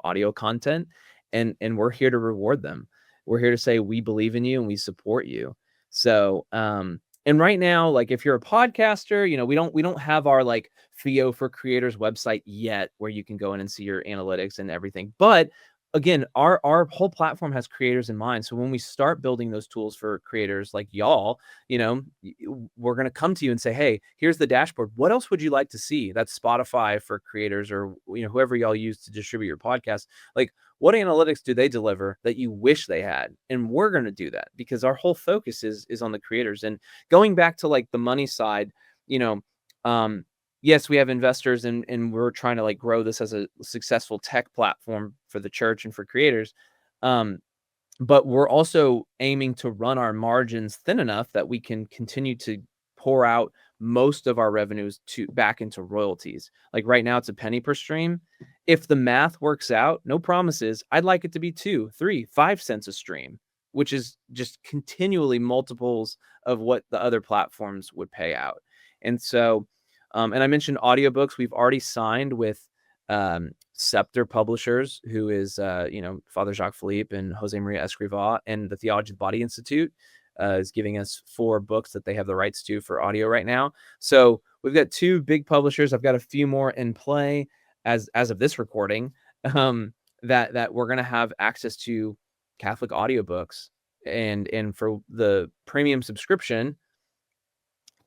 audio content. And we're here to reward them. We're here to say, we believe in you and we support you. So, and right now, like if you're a podcaster, we don't have our like Fio for Creators website yet, where you can go in and see your analytics and everything. But again, our whole platform has creators in mind. So when we start building those tools for creators like y'all, we're going to come to you and say, hey, here's the dashboard. What else would you like to see? That's Spotify for creators, or whoever y'all use to distribute your podcast. Like, what analytics do they deliver that you wish they had? And we're going to do that, because our whole focus is on the creators. And going back to like the money side, yes, we have investors, and we're trying to like grow this as a successful tech platform for the church and for creators. But we're also aiming to run our margins thin enough that we can continue to pour out most of our revenues back into royalties. Like right now, it's a penny per stream. If the math works out, no promises, I'd like it to be 2, 3, 5 cents a stream, which is just continually multiples of what the other platforms would pay out. And so, and I mentioned audiobooks. We've already signed with Scepter Publishers, who is, Father Jacques Philippe and Jose Maria Escrivá, and the Theology of the Body Institute is giving us 4 books that they have the rights to for audio right now. So we've got 2 big publishers. I've got a few more in play as of this recording, that we're going to have access to Catholic audiobooks. And for the premium subscription,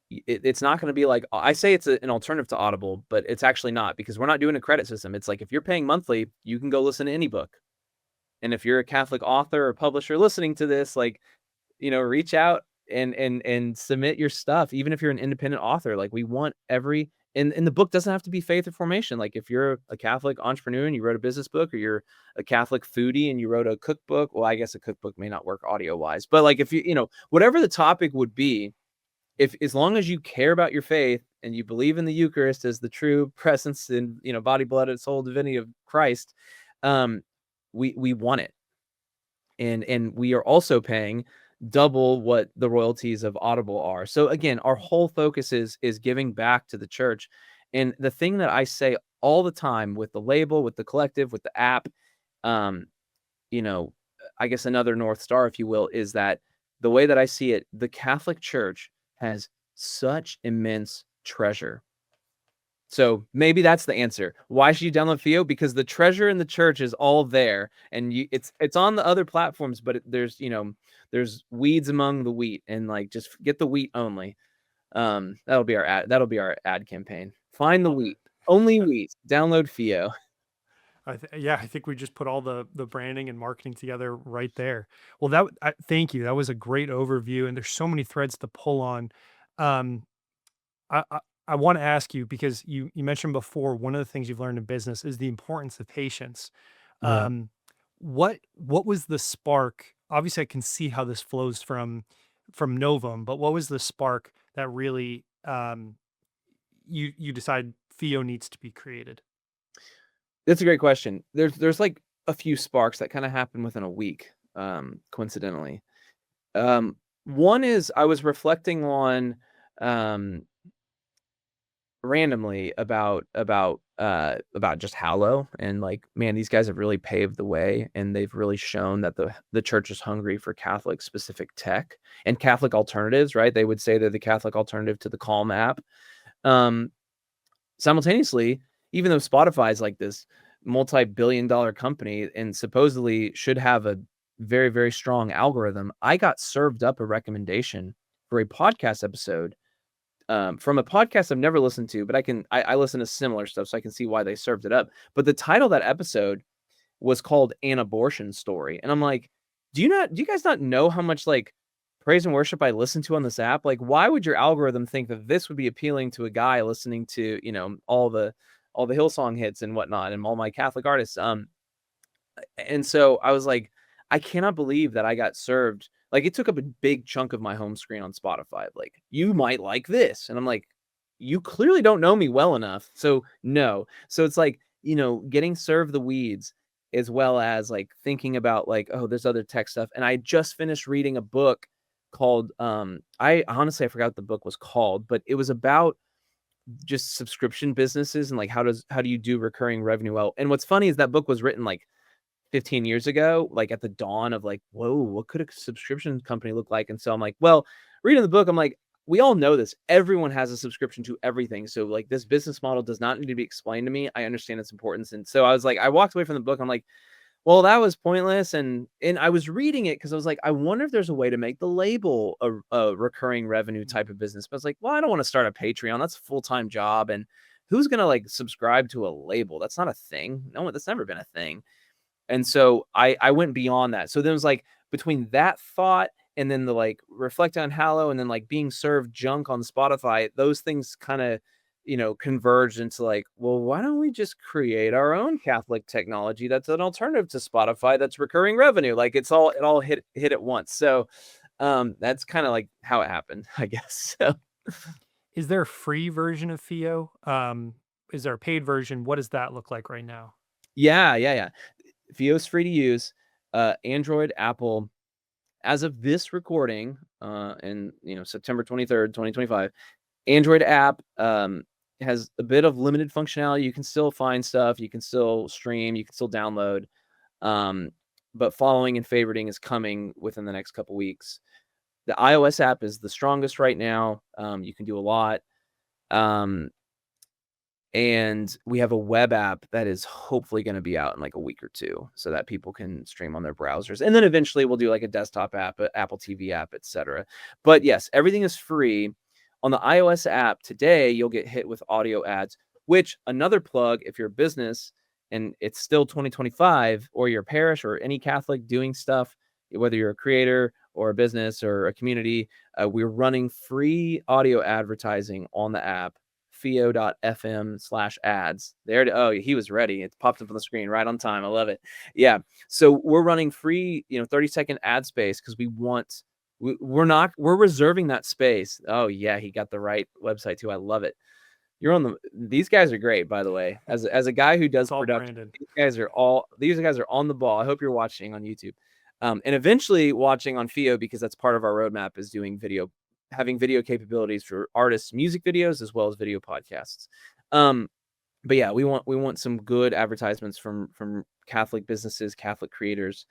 it's not going to be like, I say it's an alternative to Audible, but it's actually not, because we're not doing a credit system. It's like, if you're paying monthly, you can go listen to any book. And if you're a Catholic author or publisher listening to this, like, reach out and submit your stuff. Even if you're an independent author, like, we want and the book doesn't have to be faith or formation. Like, if you're a Catholic entrepreneur and you wrote a business book, or you're a Catholic foodie and you wrote a cookbook, well, I guess a cookbook may not work audio wise, but like, if whatever the topic would be, as long as you care about your faith and you believe in the Eucharist as the true presence and, body, blood, and soul divinity of Christ, we want it. And we are also paying double what the royalties of Audible are. So again, our whole focus is giving back to the church. And the thing that I say all the time with the label, with the collective, with the app, I guess another North Star, if you will, is that the way that I see it, the Catholic Church has such immense treasure. So maybe that's the answer. Why should you download Theo? Because the treasure in the church is all there, and it's on the other platforms, but there's weeds among the wheat, and like, just get the wheat only. That'll be our ad campaign. Find the wheat, only wheat. Download Theo. I think we just put all the branding and marketing together right there. Well, thank you. That was a great overview, and there's so many threads to pull on. I want to ask you, because you mentioned before, one of the things you've learned in business is the importance of patience. Yeah. What was the spark? Obviously, I can see how this flows from Novum, but what was the spark that really you decide Theo needs to be created? That's a great question. There's like a few sparks that kind of happen within a week, coincidentally. One is, I was reflecting on randomly about just Hallow, and like, man, these guys have really paved the way, and they've really shown that the church is hungry for Catholic specific tech and Catholic alternatives, right? They would say they're the Catholic alternative to the Calm app. Simultaneously, even though Spotify is like this multi-billion-dollar company and supposedly should have a very, very strong algorithm, I got served up a recommendation for a podcast episode from a podcast I've never listened to, but I listen to similar stuff, so I can see why they served it up. But the title of that episode was called An Abortion Story. And I'm like, do you guys not know how much like praise and worship I listen to on this app? Like, why would your algorithm think that this would be appealing to a guy listening to, all the Hillsong hits and whatnot, and all my Catholic artists? And so I was like, I cannot believe that I got served. Like, it took up a big chunk of my home screen on Spotify. Like, you might like this. And I'm like, you clearly don't know me well enough. So no. So it's like, getting served the weeds, as well as like thinking about like, oh, there's other tech stuff. And I just finished reading a book called, I honestly forgot what the book was called, but it was about just subscription businesses and like, how do you do recurring revenue well? And what's funny is that book was written like 15 years ago, like at the dawn of like, whoa, what could a subscription company look like? And so I'm like, well, reading the book, I'm like, we all know this. Everyone has a subscription to everything. So like, this business model does not need to be explained to me. I understand its importance. And so I was like, I walked away from the book. I'm like, well, that was pointless. And I was reading it because I was like, I wonder if there's a way to make the label a recurring revenue type of business. But I was like, well, I don't want to start a Patreon. That's a full-time job. And who's going to like subscribe to a label? That's not a thing. No, that's never been a thing. And so I went beyond that. So then it was like, between that thought and then the like reflect on Hallow and then like being served junk on Spotify, those things kind of, converged into like, well, why don't we just create our own Catholic technology that's an alternative to Spotify that's recurring revenue? Like, it all hit at once. So that's kind of like how it happened, I guess. So Is there a free version of Fio? Is there a paid version? What does that look like right now? Yeah. Fio's free to use. Android, Apple. As of this recording, and September 23rd, 2025, Android app has a bit of limited functionality. You can still find stuff, you can still stream, you can still download. But following and favoriting is coming within the next couple weeks. The iOS app is the strongest right now. You can do a lot. And we have a web app that is hopefully going to be out in like a week or two so that people can stream on their browsers. And then eventually we'll do like a desktop app, a Apple TV app, etc. But yes, everything is free. On the iOS app today, you'll get hit with audio ads, which another plug, if you're a business and it's still 2025 or your parish or any Catholic doing stuff, whether you're a creator or a business or a community, we're running free audio advertising on the app. Fio.fm/ads. Oh, he was ready. It popped up on the screen right on time. I love it. Yeah. So we're running free, 30-second ad space because we're reserving that space. Oh yeah, he got the right website too. I love it. These guys are great, by the way. As a guy who does production, branded. these guys are on the ball. I hope you're watching on YouTube. And eventually watching on Fio, because that's part of our roadmap, is doing having video capabilities for artists' music videos as well as video podcasts. But yeah, we want some good advertisements from Catholic businesses, Catholic creators.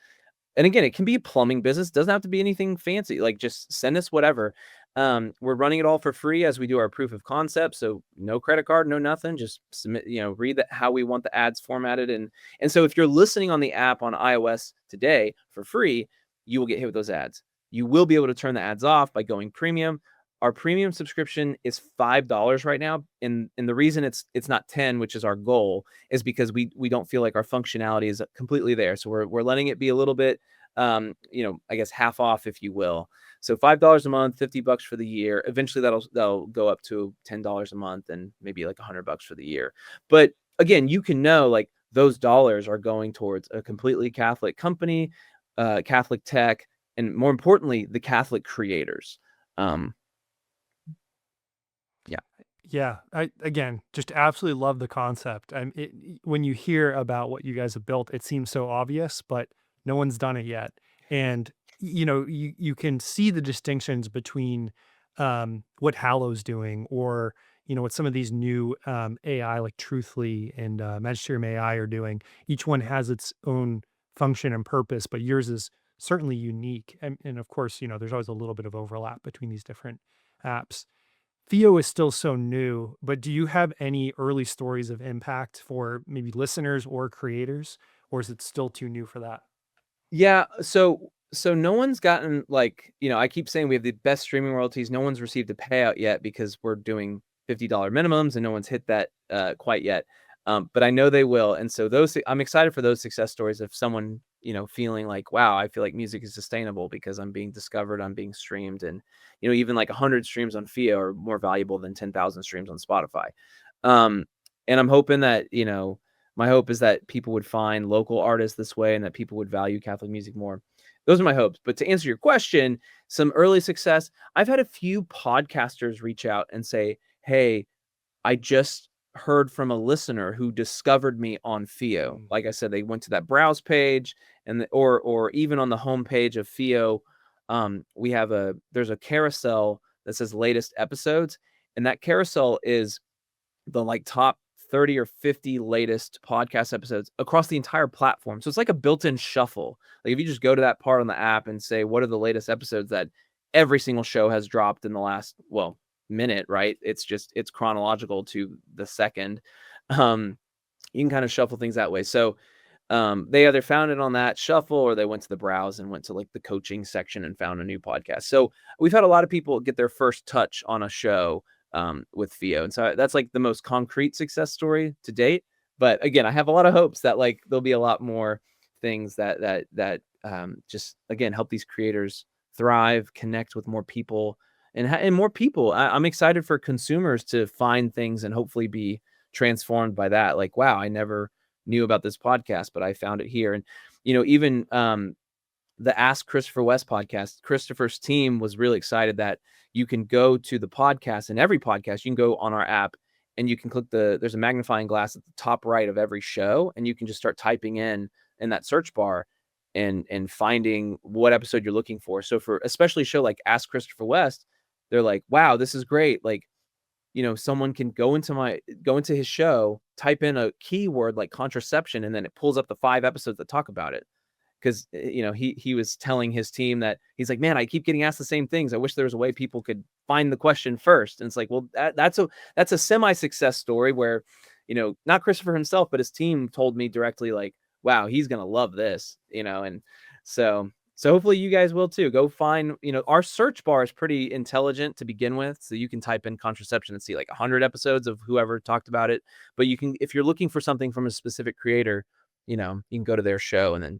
And again, it can be a plumbing business. It doesn't have to be anything fancy. Like, just send us whatever. We're running it all for free as we do our proof of concept. So no credit card, no nothing. Just submit, read how we want the ads formatted. And so if you're listening on the app on iOS today for free, you will get hit with those ads. You will be able to turn the ads off by going premium. Our premium subscription is $5 right now. And the reason it's not 10, which is our goal, is because we don't feel like our functionality is completely there. So we're letting it be a little bit, I guess half off, if you will. So $5 a month, $50 for the year. Eventually that'll go up to $10 a month and maybe like $100 for the year. But again, you can know like those dollars are going towards a completely Catholic company, Catholic tech, and more importantly, the Catholic creators. Yeah, I again just absolutely love the concept. When you hear about what you guys have built, it seems so obvious, but no one's done it yet. And you can see the distinctions between what Hallow's doing, or what some of these new AI like Truthly and Magisterium AI are doing. Each one has its own function and purpose, but yours is certainly unique. And of course, there's always a little bit of overlap between these different apps. Theo is still so new, but do you have any early stories of impact for maybe listeners or creators, or is it still too new for that? Yeah, so no one's gotten, like, I keep saying we have the best streaming royalties. No one's received a payout yet because we're doing $50 minimums and no one's hit that quite yet. But I know they will. And so I'm excited for those success stories of someone, feeling like, wow, I feel like music is sustainable because I'm being discovered, I'm being streamed. And, even like 100 streams on Fio are more valuable than 10,000 streams on Spotify. And I'm hoping that, my hope is that people would find local artists this way and that people would value Catholic music more. Those are my hopes. But to answer your question, some early success, I've had a few podcasters reach out and say, hey, I just heard from a listener who discovered me on Fio. Like I said, they went to that browse page or even on the homepage of Fio. There's a carousel that says latest episodes. And that carousel is the like top 30 or 50 latest podcast episodes across the entire platform. So it's like a built-in shuffle. Like if you just go to that part on the app and say, what are the latest episodes that every single show has dropped in the last, minute, right? It's chronological to the second. You can kind of shuffle things that way. So they either found it on that shuffle or they went to the browse and went to like the coaching section and found a new podcast. So we've had a lot of people get their first touch on a show with Fio. And so that's like the most concrete success story to date. But again, I have a lot of hopes that like there'll be a lot more things that just again help these creators thrive, connect with more people, and more people. I'm excited for consumers to find things and hopefully be transformed by that. Like, wow, I never knew about this podcast, but I found it here. And even the Ask Christopher West podcast, Christopher's team was really excited that you can go to the podcast, and every podcast, you can go on our app and you can click there's a magnifying glass at the top right of every show, and you can just start typing in that search bar and finding what episode you're looking for. So for especially a show like Ask Christopher West, they're like, wow, this is great. Like, someone can go into his show, type in a keyword like contraception, and then it pulls up the 5 episodes that talk about it. Because he was telling his team that he's like, man, I keep getting asked the same things. I wish there was a way people could find the question first. And it's like, well, that's a semi-success story where, not Christopher himself, but his team told me directly, like, wow, he's gonna love this, and so hopefully you guys will too. Go find, our search bar is pretty intelligent to begin with, so you can type in contraception and see like 100 episodes of whoever talked about it. But you can, if you're looking for something from a specific creator, you can go to their show and then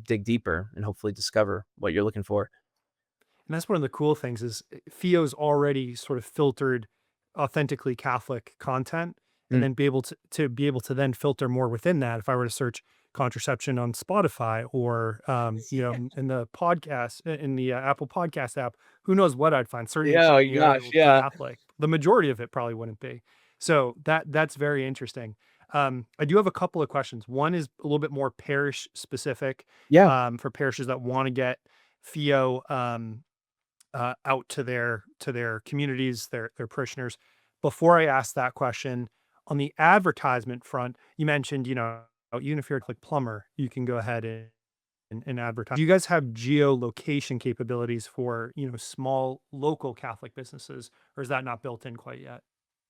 dig deeper and hopefully discover what you're looking for. And that's one of the cool things is Theo's already sort of filtered authentically Catholic content, and then be able to then filter more within that. If I were to search contraception on Spotify or in the podcast in the Apple Podcast app, who knows what I'd find? Certainly, Yeah, certainly gosh, yeah. Catholic. The majority of it probably wouldn't be. So that's very interesting. I do have a couple of questions. One is a little bit more parish specific. Yeah. For parishes that want to get Theo out to their communities, their parishioners. Before I ask that question, on the advertisement front, you mentioned, even if you're like plumber, you can go ahead and advertise. Do you guys have geolocation capabilities for, small local Catholic businesses, or is that not built in quite yet?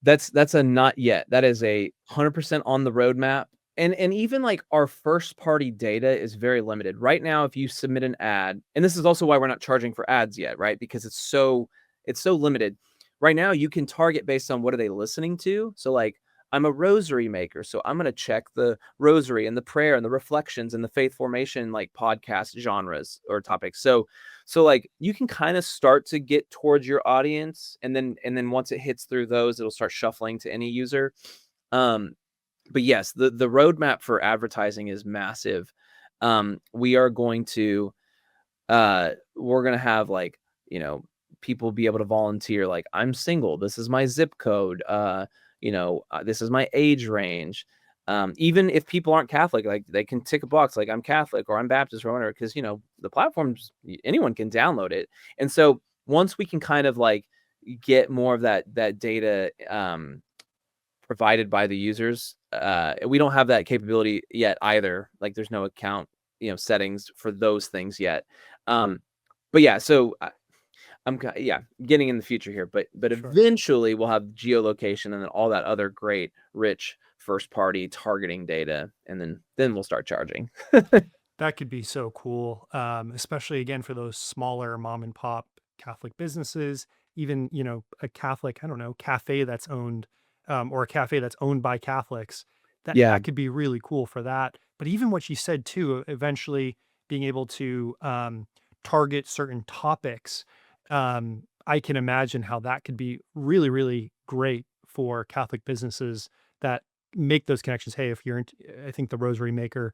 That's a not yet. That is 100% on the roadmap. And even like our first party data is very limited. Right now, if you submit an ad, and this is also why we're not charging for ads yet, right? Because it's so limited. Right now, you can target based on what are they listening to. So like, I'm a rosary maker, so I'm going to check the rosary and the prayer and the reflections and the faith formation like podcast genres or topics. So like you can kind of start to get towards your audience, and then once it hits through those, it'll start shuffling to any user. But yes, the roadmap for advertising is massive. We are going to we're going to have like, people be able to volunteer. Like, I'm single. This is my zip code. This is my age range. Even if people aren't Catholic, like they can tick a box, like I'm Catholic or I'm Baptist or whatever, because, the platforms, anyone can download it. And so once we can kind of like get more of that data provided by the users, we don't have that capability yet either. Like there's no account, settings for those things yet. But yeah, so I'm getting in the future here, but Sure. eventually we'll have geolocation and then all that other great, rich first party targeting data, and then we'll start charging. That could be so cool, especially again for those smaller mom and pop Catholic businesses. Even a Catholic, I don't know, cafe that's owned, or a cafe that's owned by Catholics. Yeah. That could be really cool for that. But even what you said too, eventually being able to target certain topics, I can imagine how that could be really, really great for Catholic businesses that make those connections. Hey, if you're into, I think the Rosary Maker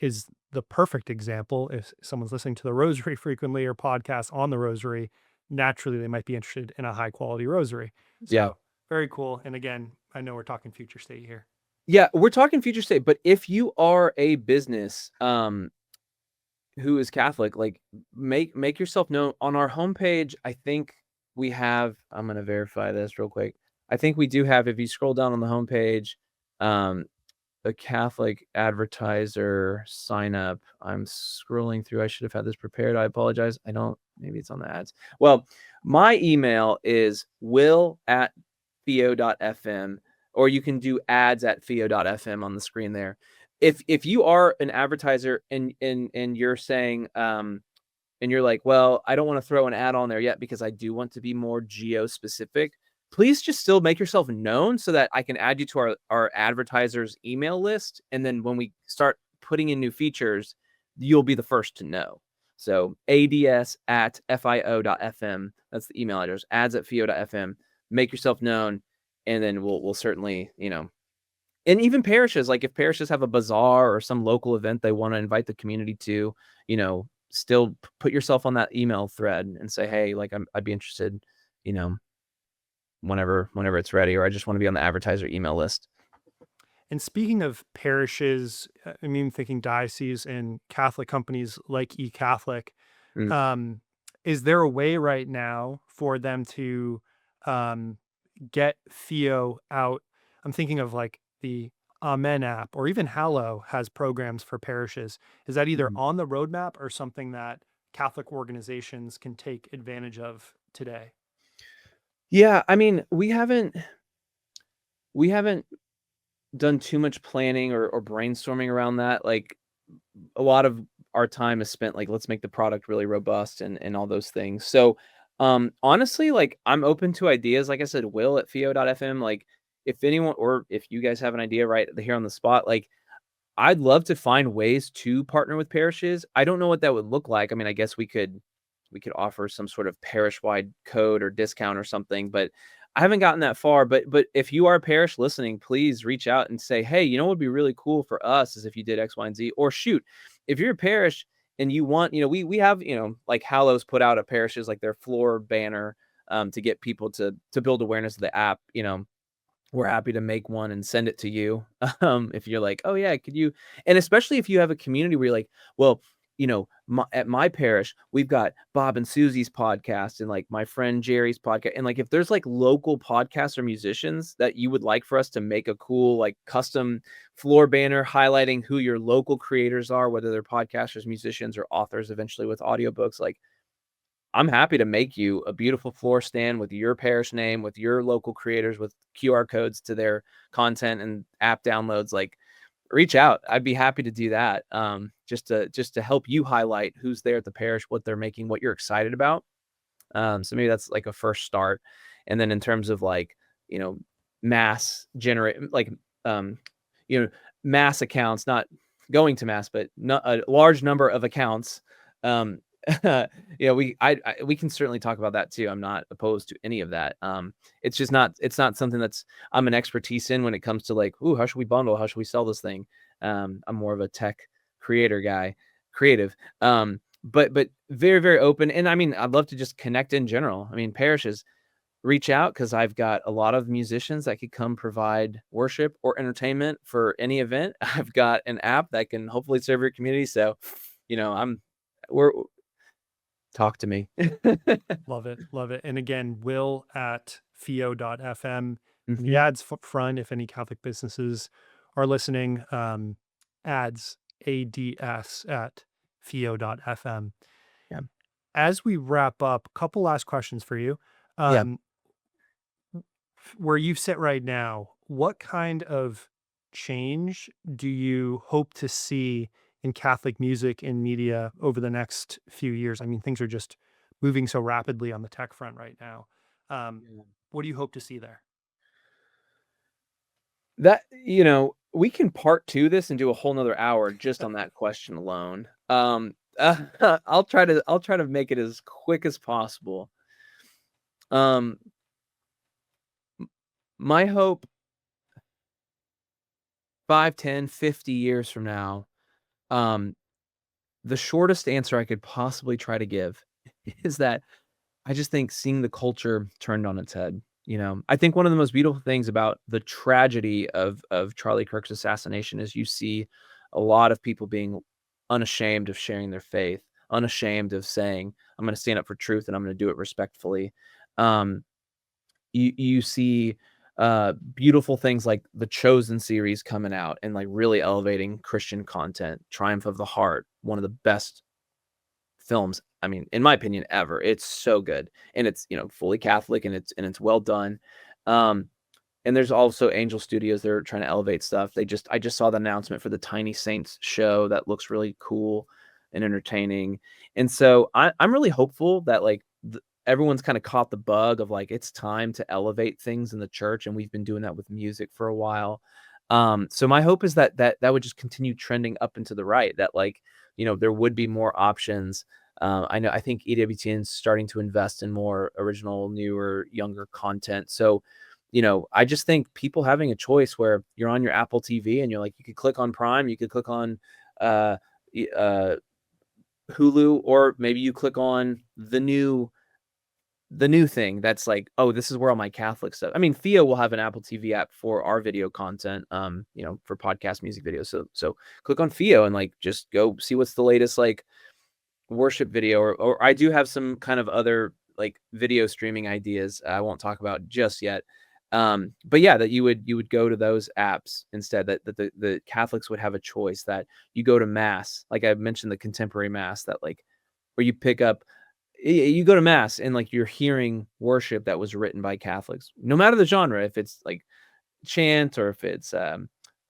is the perfect example. If someone's listening to the Rosary frequently or podcasts on the Rosary, naturally they might be interested in a high quality Rosary. So, Yeah. very cool. And again, I know we're talking future state here. Yeah, we're talking future state, but if you are a business who is Catholic, like make yourself known on our homepage. I think we have, I'm going to verify this real quick. I think we do have, if you scroll down on the homepage, a Catholic advertiser sign up. I'm scrolling through. I should have had this prepared. I apologize. I don't, maybe it's on the ads. Well, my email is will@theo.fm, or you can do ads@theo.fm on the screen there. If you are an advertiser and you're saying, and you're like, well, I don't want to throw an ad on there yet because I do want to be more geo specific, please just still make yourself known so that I can add you to our advertisers email list. And then when we start putting in new features, you'll be the first to know. So ads@fio.fm, that's the email address, ads@fio.fm. Make yourself known, and then we'll certainly, and even parishes, like if parishes have a bazaar or some local event they want to invite the community to, still put yourself on that email thread and say, hey, like I'd be interested. whenever it's ready, or I just want to be on the advertiser email list. And speaking of parishes, I mean, thinking diocese and Catholic companies like eCatholic, Mm. is there a way right now for them to get Theo out? I'm thinking of like the Amen app, or even Hallow has programs for parishes. Is that either Mhm. on the roadmap or something that Catholic organizations can take advantage of today? Yeah, I mean, we haven't done too much planning or brainstorming around that. Like, a lot of our time is spent like, let's make the product really robust and all those things. So, honestly, like, I'm open to ideas. Like I said, Will at Theo.fm. Like, if anyone, or if you guys have an idea right here on the spot, like, I'd love to find ways to partner with parishes. I don't know what that would look like. I mean, I guess we could offer some sort of parish-wide code or discount or something, but I haven't gotten that far. But if you are a parish listening, please reach out and say, "Hey, what would be really cool for us is if you did X, Y, and Z." Or shoot, if you're a parish and you want, we have, like Hallows put out a parishes like their floor banner, to get people to build awareness of the app. We're happy to make one and send it to you. If you're like, "Oh yeah, could you?" And especially if you have a community where you're like, "Well, at my parish, we've got Bob and Susie's podcast and like my friend Jerry's podcast." And like, if there's like local podcasts or musicians that you would like for us to make a cool, like, custom floor banner highlighting who your local creators are, whether they're podcasters, musicians, or authors eventually with audiobooks, like, I'm happy to make you a beautiful floor stand with your parish name, with your local creators, with QR codes to their content and app downloads. Like, reach out. I'd be happy to do that. Just to help you highlight who's there at the parish, what they're making, what you're excited about. So maybe that's like a first start. And then in terms of like, you know, mass generate, like, um, you know, mass accounts, not going to mass, but not a large number of accounts. Um, yeah, we can certainly talk about that too. I'm not opposed to any of that. It's not something that's I'm an expertise in when it comes to like, ooh, how should we bundle? How should we sell this thing? I'm more of a tech creator guy, creative. But very, very open. And I mean, I'd love to just connect in general. I mean, parishes, reach out because I've got a lot of musicians that could come provide worship or entertainment for any event. I've got an app that can hopefully serve your community. So, we're talk to me. Love it. Love it. And again, Will at Theo.fm. And the Mhm. ads front, if any Catholic businesses are listening, ads, ADS at Theo.fm. Yeah. As we wrap up, a couple last questions for you. Yeah. Um, where you sit right now, what kind of change do you hope to see in Catholic music and media over the next few years? I mean, things are just moving so rapidly on the tech front right now. Um, Yeah. what do you hope to see there? That, we can part 2 this and do a whole nother hour just on that question alone. I'll try to make it as quick as possible. Um, my hope 5, 10, 50 years from now, um, the shortest answer I could possibly try to give is that I just think seeing the culture turned on its head. I think one of the most beautiful things about the tragedy of Charlie Kirk's assassination is you see a lot of people being unashamed of sharing their faith, unashamed of saying, "I'm going to stand up for truth and I'm going to do it respectfully." Um, you see beautiful things like the Chosen series coming out and like really elevating Christian content. Triumph of the Heart, one of the best films, I mean, in my opinion, ever. It's so good. And it's, fully Catholic and it's well done. Um, and there's also Angel Studios. They're trying to elevate stuff. I just saw the announcement for the Tiny Saints show that looks really cool and entertaining. And so I'm really hopeful that like everyone's kind of caught the bug of like it's time to elevate things in the church, and we've been doing that with music for a while. So my hope is that would just continue trending up and to the right. That like there would be more options. I think EWTN's starting to invest in more original, newer, younger content. So, I just think people having a choice where you're on your Apple TV and you're like, you could click on Prime, you could click on uh, Hulu, or maybe you click on the new the new thing that's like, oh, this is where all my Catholic stuff. I mean, Theo will have an Apple TV app for our video content, for podcast music videos. So click on Theo and like just go see what's the latest like worship video, or I do have some kind of other like video streaming ideas I won't talk about just yet. But yeah, that you would go to those apps instead, that the Catholics would have a choice, that you go to mass, like I mentioned, the contemporary mass, that like where you pick up, you go to mass and like you're hearing worship that was written by Catholics, no matter the genre, if it's like chant or if it's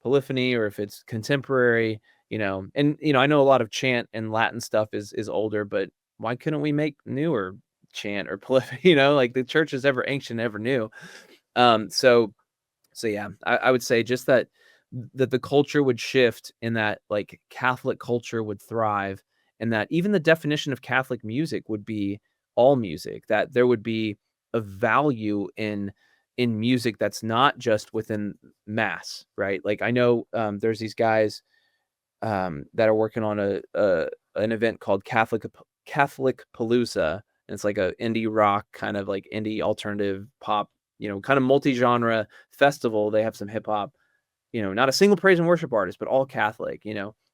polyphony or if it's contemporary, and I know a lot of chant and Latin stuff is older, but why couldn't we make newer chant or polyphony? Like the church is ever ancient, ever new. So yeah, I would say just that the culture would shift, and that like Catholic culture would thrive, and that even the definition of Catholic music would be all music, that there would be a value in music that's not just within mass, right? Like I know there's these guys that are working on an event called Catholic Palooza, and it's like a indie rock, kind of like indie alternative pop, kind of multi-genre festival. They have some hip hop, not a single praise and worship artist, but all Catholic,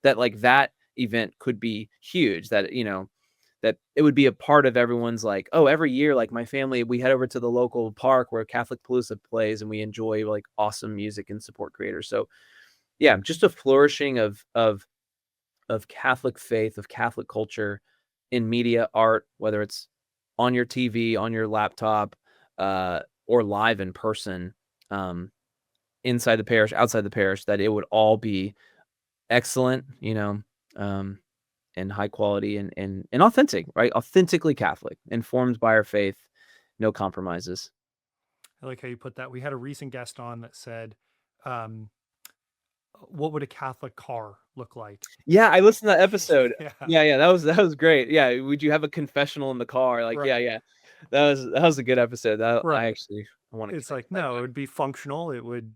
that like that event could be huge, that, that it would be a part of everyone's like, oh, every year, like my family, we head over to the local park where Catholic Palooza plays and we enjoy like awesome music and support creators. So yeah, just a flourishing of Catholic faith, of Catholic culture in media, art, whether it's on your TV, on your laptop, or live in person, inside the parish, outside the parish, that it would all be excellent, and high quality and authentic, right? Authentically Catholic, informed by our faith, no compromises. I like how you put that. We had a recent guest on that said, what would a Catholic car look like? Yeah, I listened to that episode. Yeah. Yeah, that was great. Yeah, would you have a confessional in the car? Like, Right. yeah. That was a good episode. I Right. want to It's connect like, with that no, it guy. would be functional. It would,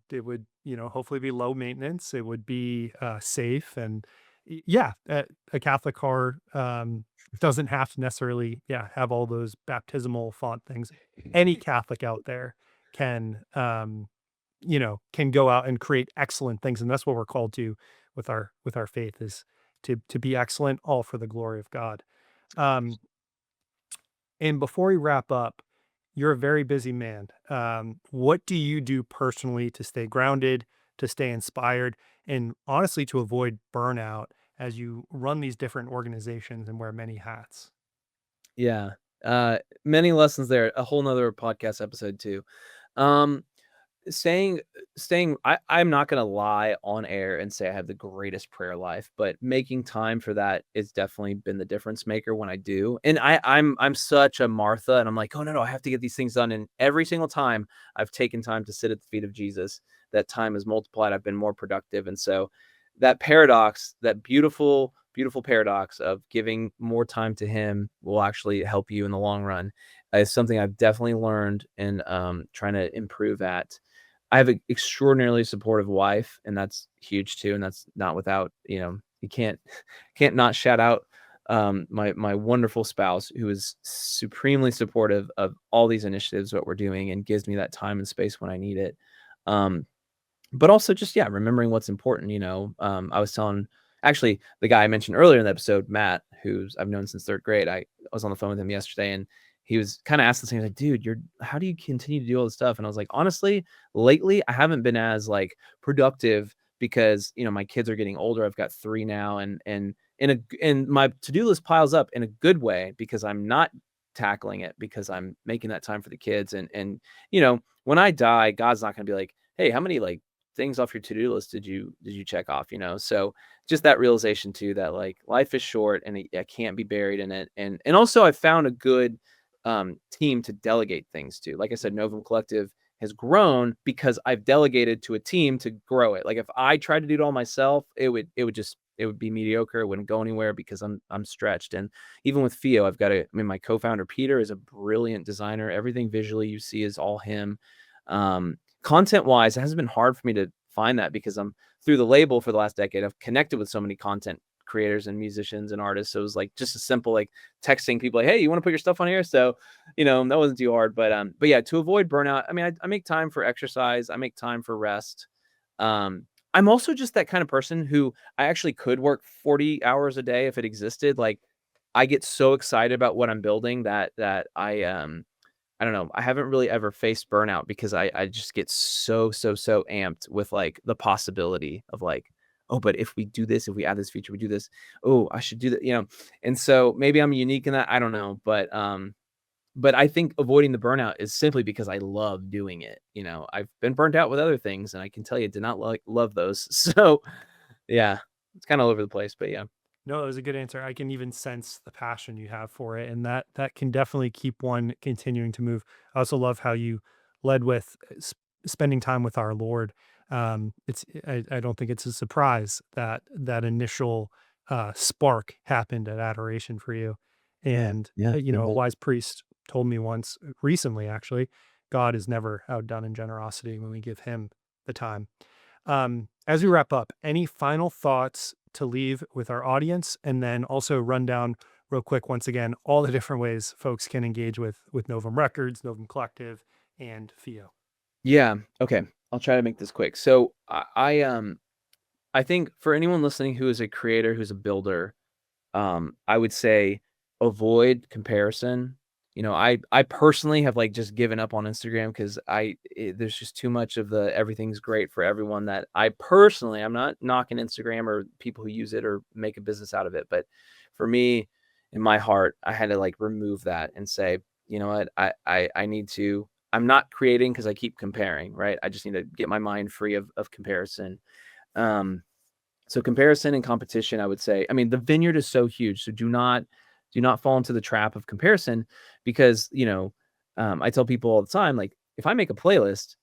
hopefully be low maintenance. It would be safe. And yeah, a Catholic car doesn't have to necessarily, have all those baptismal font things. Any Catholic out there can, can go out and create excellent things. And that's what we're called to with our faith, is to be excellent, all for the glory of God. Um, and before we wrap up, you're a very busy man. What do you do personally to stay grounded, to stay inspired, and honestly, to avoid burnout as you run these different organizations and wear many hats? Yeah. Many lessons there. A whole nother podcast episode too. Um, Staying I'm not gonna lie on air and say I have the greatest prayer life, but making time for that has definitely been the difference maker when I do. And I'm such a Martha, and I'm like, oh no, I have to get these things done. And every single time I've taken time to sit at the feet of Jesus, that time is multiplied. I've been more productive. And so that paradox, that beautiful, beautiful paradox of giving more time to him will actually help you in the long run, is something I've definitely learned and trying to improve at. I have an extraordinarily supportive wife, and that's huge too. And that's not without, you can't not shout out my wonderful spouse, who is supremely supportive of all these initiatives that we're doing and gives me that time and space when I need it. But also just, yeah, remembering what's important. I was telling, actually, the guy I mentioned earlier in the episode, Matt, who's I've known since third grade. I was on the phone with him yesterday, and he was kind of asking the same, like, dude, how do you continue to do all this stuff? And I was like, honestly, lately I haven't been as like productive because, my kids are getting older. I've got 3 now, and my to-do list piles up in a good way because I'm not tackling it, because I'm making that time for the kids. And when I die, God's not going to be like, hey, how many like things off your to-do list did you check off? So just that realization too, that like life is short and I can't be buried in it. And also I found a good team to delegate things to. Like I said, Novum Collective has grown because I've delegated to a team to grow it. Like if I tried to do it all myself, it would be mediocre. It wouldn't go anywhere because I'm stretched. And even with Theo, my co-founder Peter is a brilliant designer. Everything visually you see is all him. Content wise, it hasn't been hard for me to find that because I'm through the label for the last decade. I've connected with so many content creators and musicians and artists. So it was like just a simple like texting people like, hey, you want to put your stuff on here? So, that wasn't too hard. But yeah, to avoid burnout, I mean, I make time for exercise. I make time for rest. I'm also just that kind of person who I actually could work 40 hours a day if it existed. Like I get so excited about what I'm building that I don't know. I haven't really ever faced burnout because I just get so amped with like the possibility of like, oh, but if we do this, if we add this feature, we do this. Oh, I should do that. And so maybe I'm unique in that. I don't know, but I think avoiding the burnout is simply because I love doing it. I've been burnt out with other things, and I can tell you, did not love those. So yeah, it's kind of all over the place, but yeah. No, it was a good answer. I can even sense the passion you have for it, and that can definitely keep one continuing to move. I also love how you led with spending time with our Lord. I don't think it's a surprise that that initial spark happened at adoration for you. And Yeah. a wise priest told me once, recently actually, God is never outdone in generosity when we give Him the time. As we wrap up, any final thoughts to leave with our audience, and then also run down real quick once again all the different ways folks can engage with Novum Records, Novum Collective, and FIO. Yeah. Okay. I'll try to make this quick. So I think for anyone listening who is a creator, who's a builder, I would say avoid comparison. I personally have like just given up on Instagram because there's just too much of the everything's great for everyone that I'm not knocking Instagram or people who use it or make a business out of it. But for me, in my heart, I had to like remove that and say, you know what, I need to, I'm not creating because I keep comparing, right? I just need to get my mind free of comparison. Um, so comparison and competition, I would say, I mean, the vineyard is so huge. So do not fall into the trap of comparison because, I tell people all the time, like if I make a playlist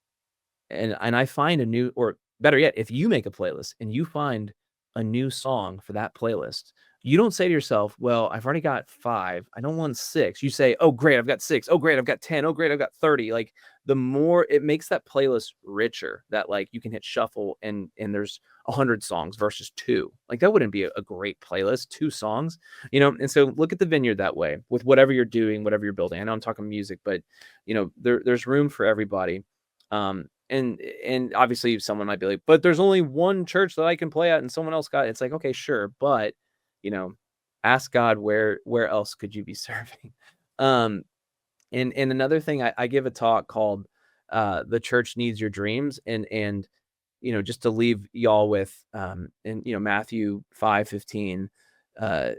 and I find a new, or better yet, if you make a playlist and you find a new song for that playlist, you don't say to yourself, well, I've already got 5. I don't want 6. You say, oh, great, I've got 6. Oh, great, I've got 10. Oh, great, I've got 30. Like the more it makes that playlist richer, that like you can hit shuffle and there's 100 songs versus 2. Like that wouldn't be a great playlist, 2 songs, And so look at the vineyard that way with whatever you're doing, whatever you're building. I know I'm talking music, but there's room for everybody. And obviously someone might be like, but there's only one church that I can play at and someone else got it. It's like, okay, sure. But, ask God, where else could you be serving? And another thing, I give a talk called, The Church Needs Your Dreams. And, just to leave y'all with, in, Matthew 5:15,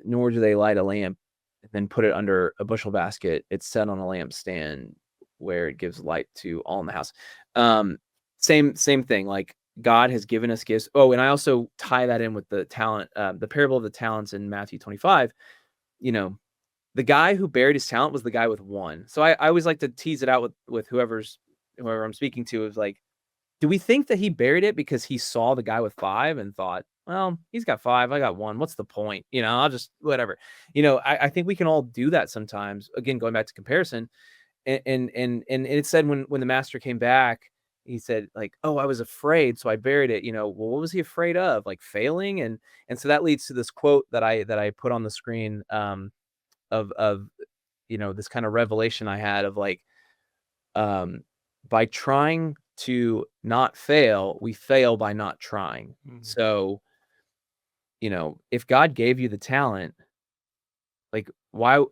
nor do they light a lamp and then put it under a bushel basket. It's set on a lampstand where it gives light to all in the house. Same thing. Like God has given us gifts. Oh, and I also tie that in with the talent, the parable of the talents in Matthew 25. The guy who buried his talent was the guy with 1. So I always like to tease it out with whoever I'm speaking to, is like, do we think that he buried it because he saw the guy with 5 and thought, well, he's got 5, I got 1. What's the point? I'll just whatever. I think we can all do that sometimes. Again, going back to comparison, and it said when the master came back, he said like, oh, I was afraid, so I buried it. Well, what was he afraid of? Like failing? And so that leads to this quote that I put on the screen, of this kind of revelation I had of like, by trying to not fail, we fail by not trying. So, if God gave you the talent, like why,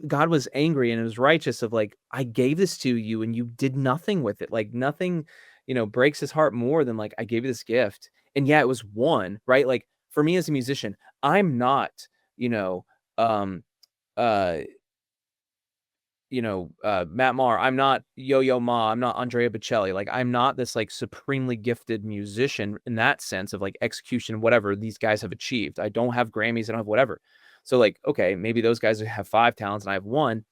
God was angry and it was righteous of like, I gave this to you and you did nothing with it. Like nothing, breaks his heart more than like, I gave you this gift. And yeah, it was 1, right? Like for me as a musician, I'm not, um, uh, Matt Maher. I'm not Yo-Yo Ma. I'm not Andrea Bocelli. Like I'm not this like supremely gifted musician in that sense of like execution, whatever these guys have achieved. I don't have Grammys. I don't have whatever. So like, okay, maybe those guys have 5 talents and I have 1,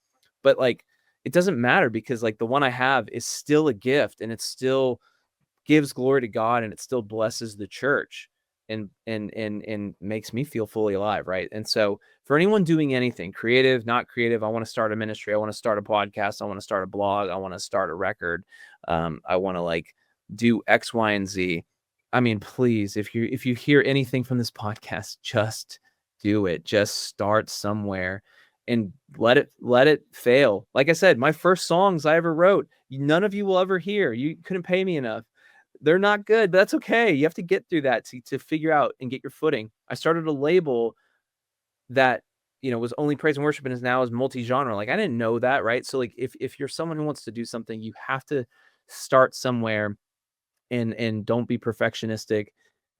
but like, it doesn't matter because like the one I have is still a gift and it still gives glory to God and it still blesses the church and makes me feel fully alive, right? And so for anyone doing anything creative, not creative, I want to start a ministry, I want to start a podcast, I want to start a blog, I want to start a record, I want to like do X, Y, and Z. I mean, please, if you hear anything from this podcast, just do it. Just start somewhere and let it fail. Like I said, my first songs I ever wrote, none of you will ever hear. You couldn't pay me enough. They're not good, but that's okay. You have to get through that to figure out and get your footing. I started a label that, was only praise and worship and is now is multi-genre. Like, I didn't know that, right? So like if you're someone who wants to do something, you have to start somewhere and don't be perfectionistic,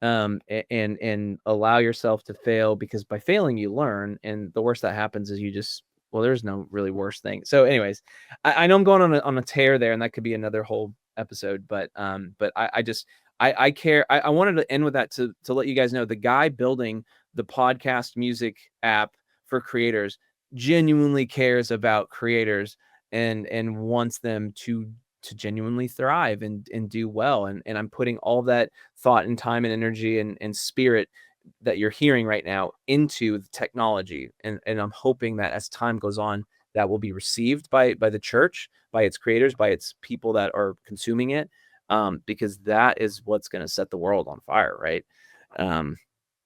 and allow yourself to fail, because by failing you learn, and the worst that happens is you just, well, there's no really worse thing. So anyways, I know I'm going on a tear there, and that could be another whole episode, but I just I care. I wanted to end with that to let you guys know the guy building the podcast music app for creators genuinely cares about creators and wants them to genuinely thrive and do well. And I'm putting all that thought and time and energy and spirit that you're hearing right now into the technology. And I'm hoping that as time goes on, that will be received by the church, by its creators, by its people that are consuming it, because that is what's going to set the world on fire, right?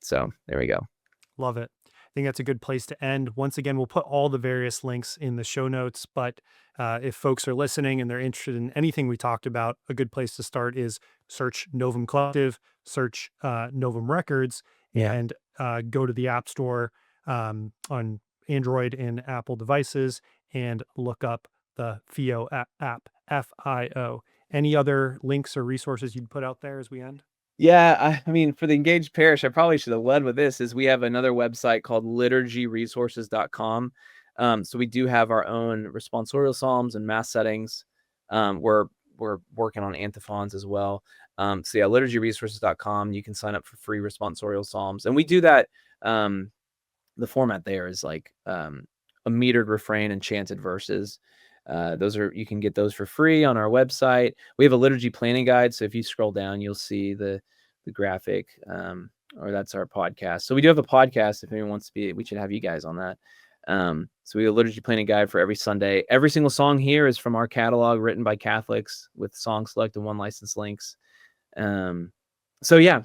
So there we go. Love it. I think that's a good place to end. Once again, we'll put all the various links in the show notes, but if folks are listening and they're interested in anything we talked about, a good place to start is search Novum Collective, search Novum Records, Yeah. and go to the App Store on Android and Apple devices and look up the FIO app, FIO. Any other links or resources you'd put out there as we end? Yeah, I mean, for the Engaged Parish, I probably should have led with this, is we have another website called liturgyresources.com. So we do have our own responsorial psalms and mass settings. We're working on antiphons as well. So yeah, liturgyresources.com. You can sign up for free responsorial psalms. And we do that. The format there is like a metered refrain and chanted verses. You can get those for free on our website. We have a liturgy planning guide. So if you scroll down, you'll see the graphic, or that's our podcast. So we do have a podcast. If anyone wants to be, we should have you guys on that. So we have a liturgy planning guide for every Sunday. Every single song here is from our catalog, written by Catholics, with song select and one license links. So yeah,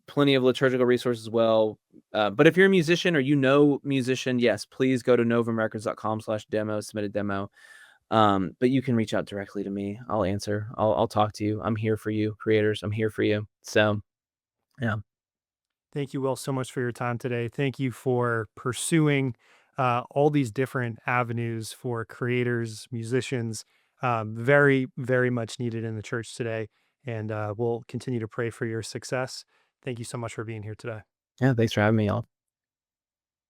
plenty of liturgical resources as well. But if you're a musician or musician, yes, please go to novumrecords.com/demo, submit a demo. But you can reach out directly to me. I'll answer. I'll talk to you. I'm here for you, creators. I'm here for you. So yeah. Thank you, Will, so much for your time today. Thank you for pursuing all these different avenues for creators, musicians. Very, very much needed in the church today. And we'll continue to pray for your success. Thank you so much for being here today. Yeah. Thanks for having me.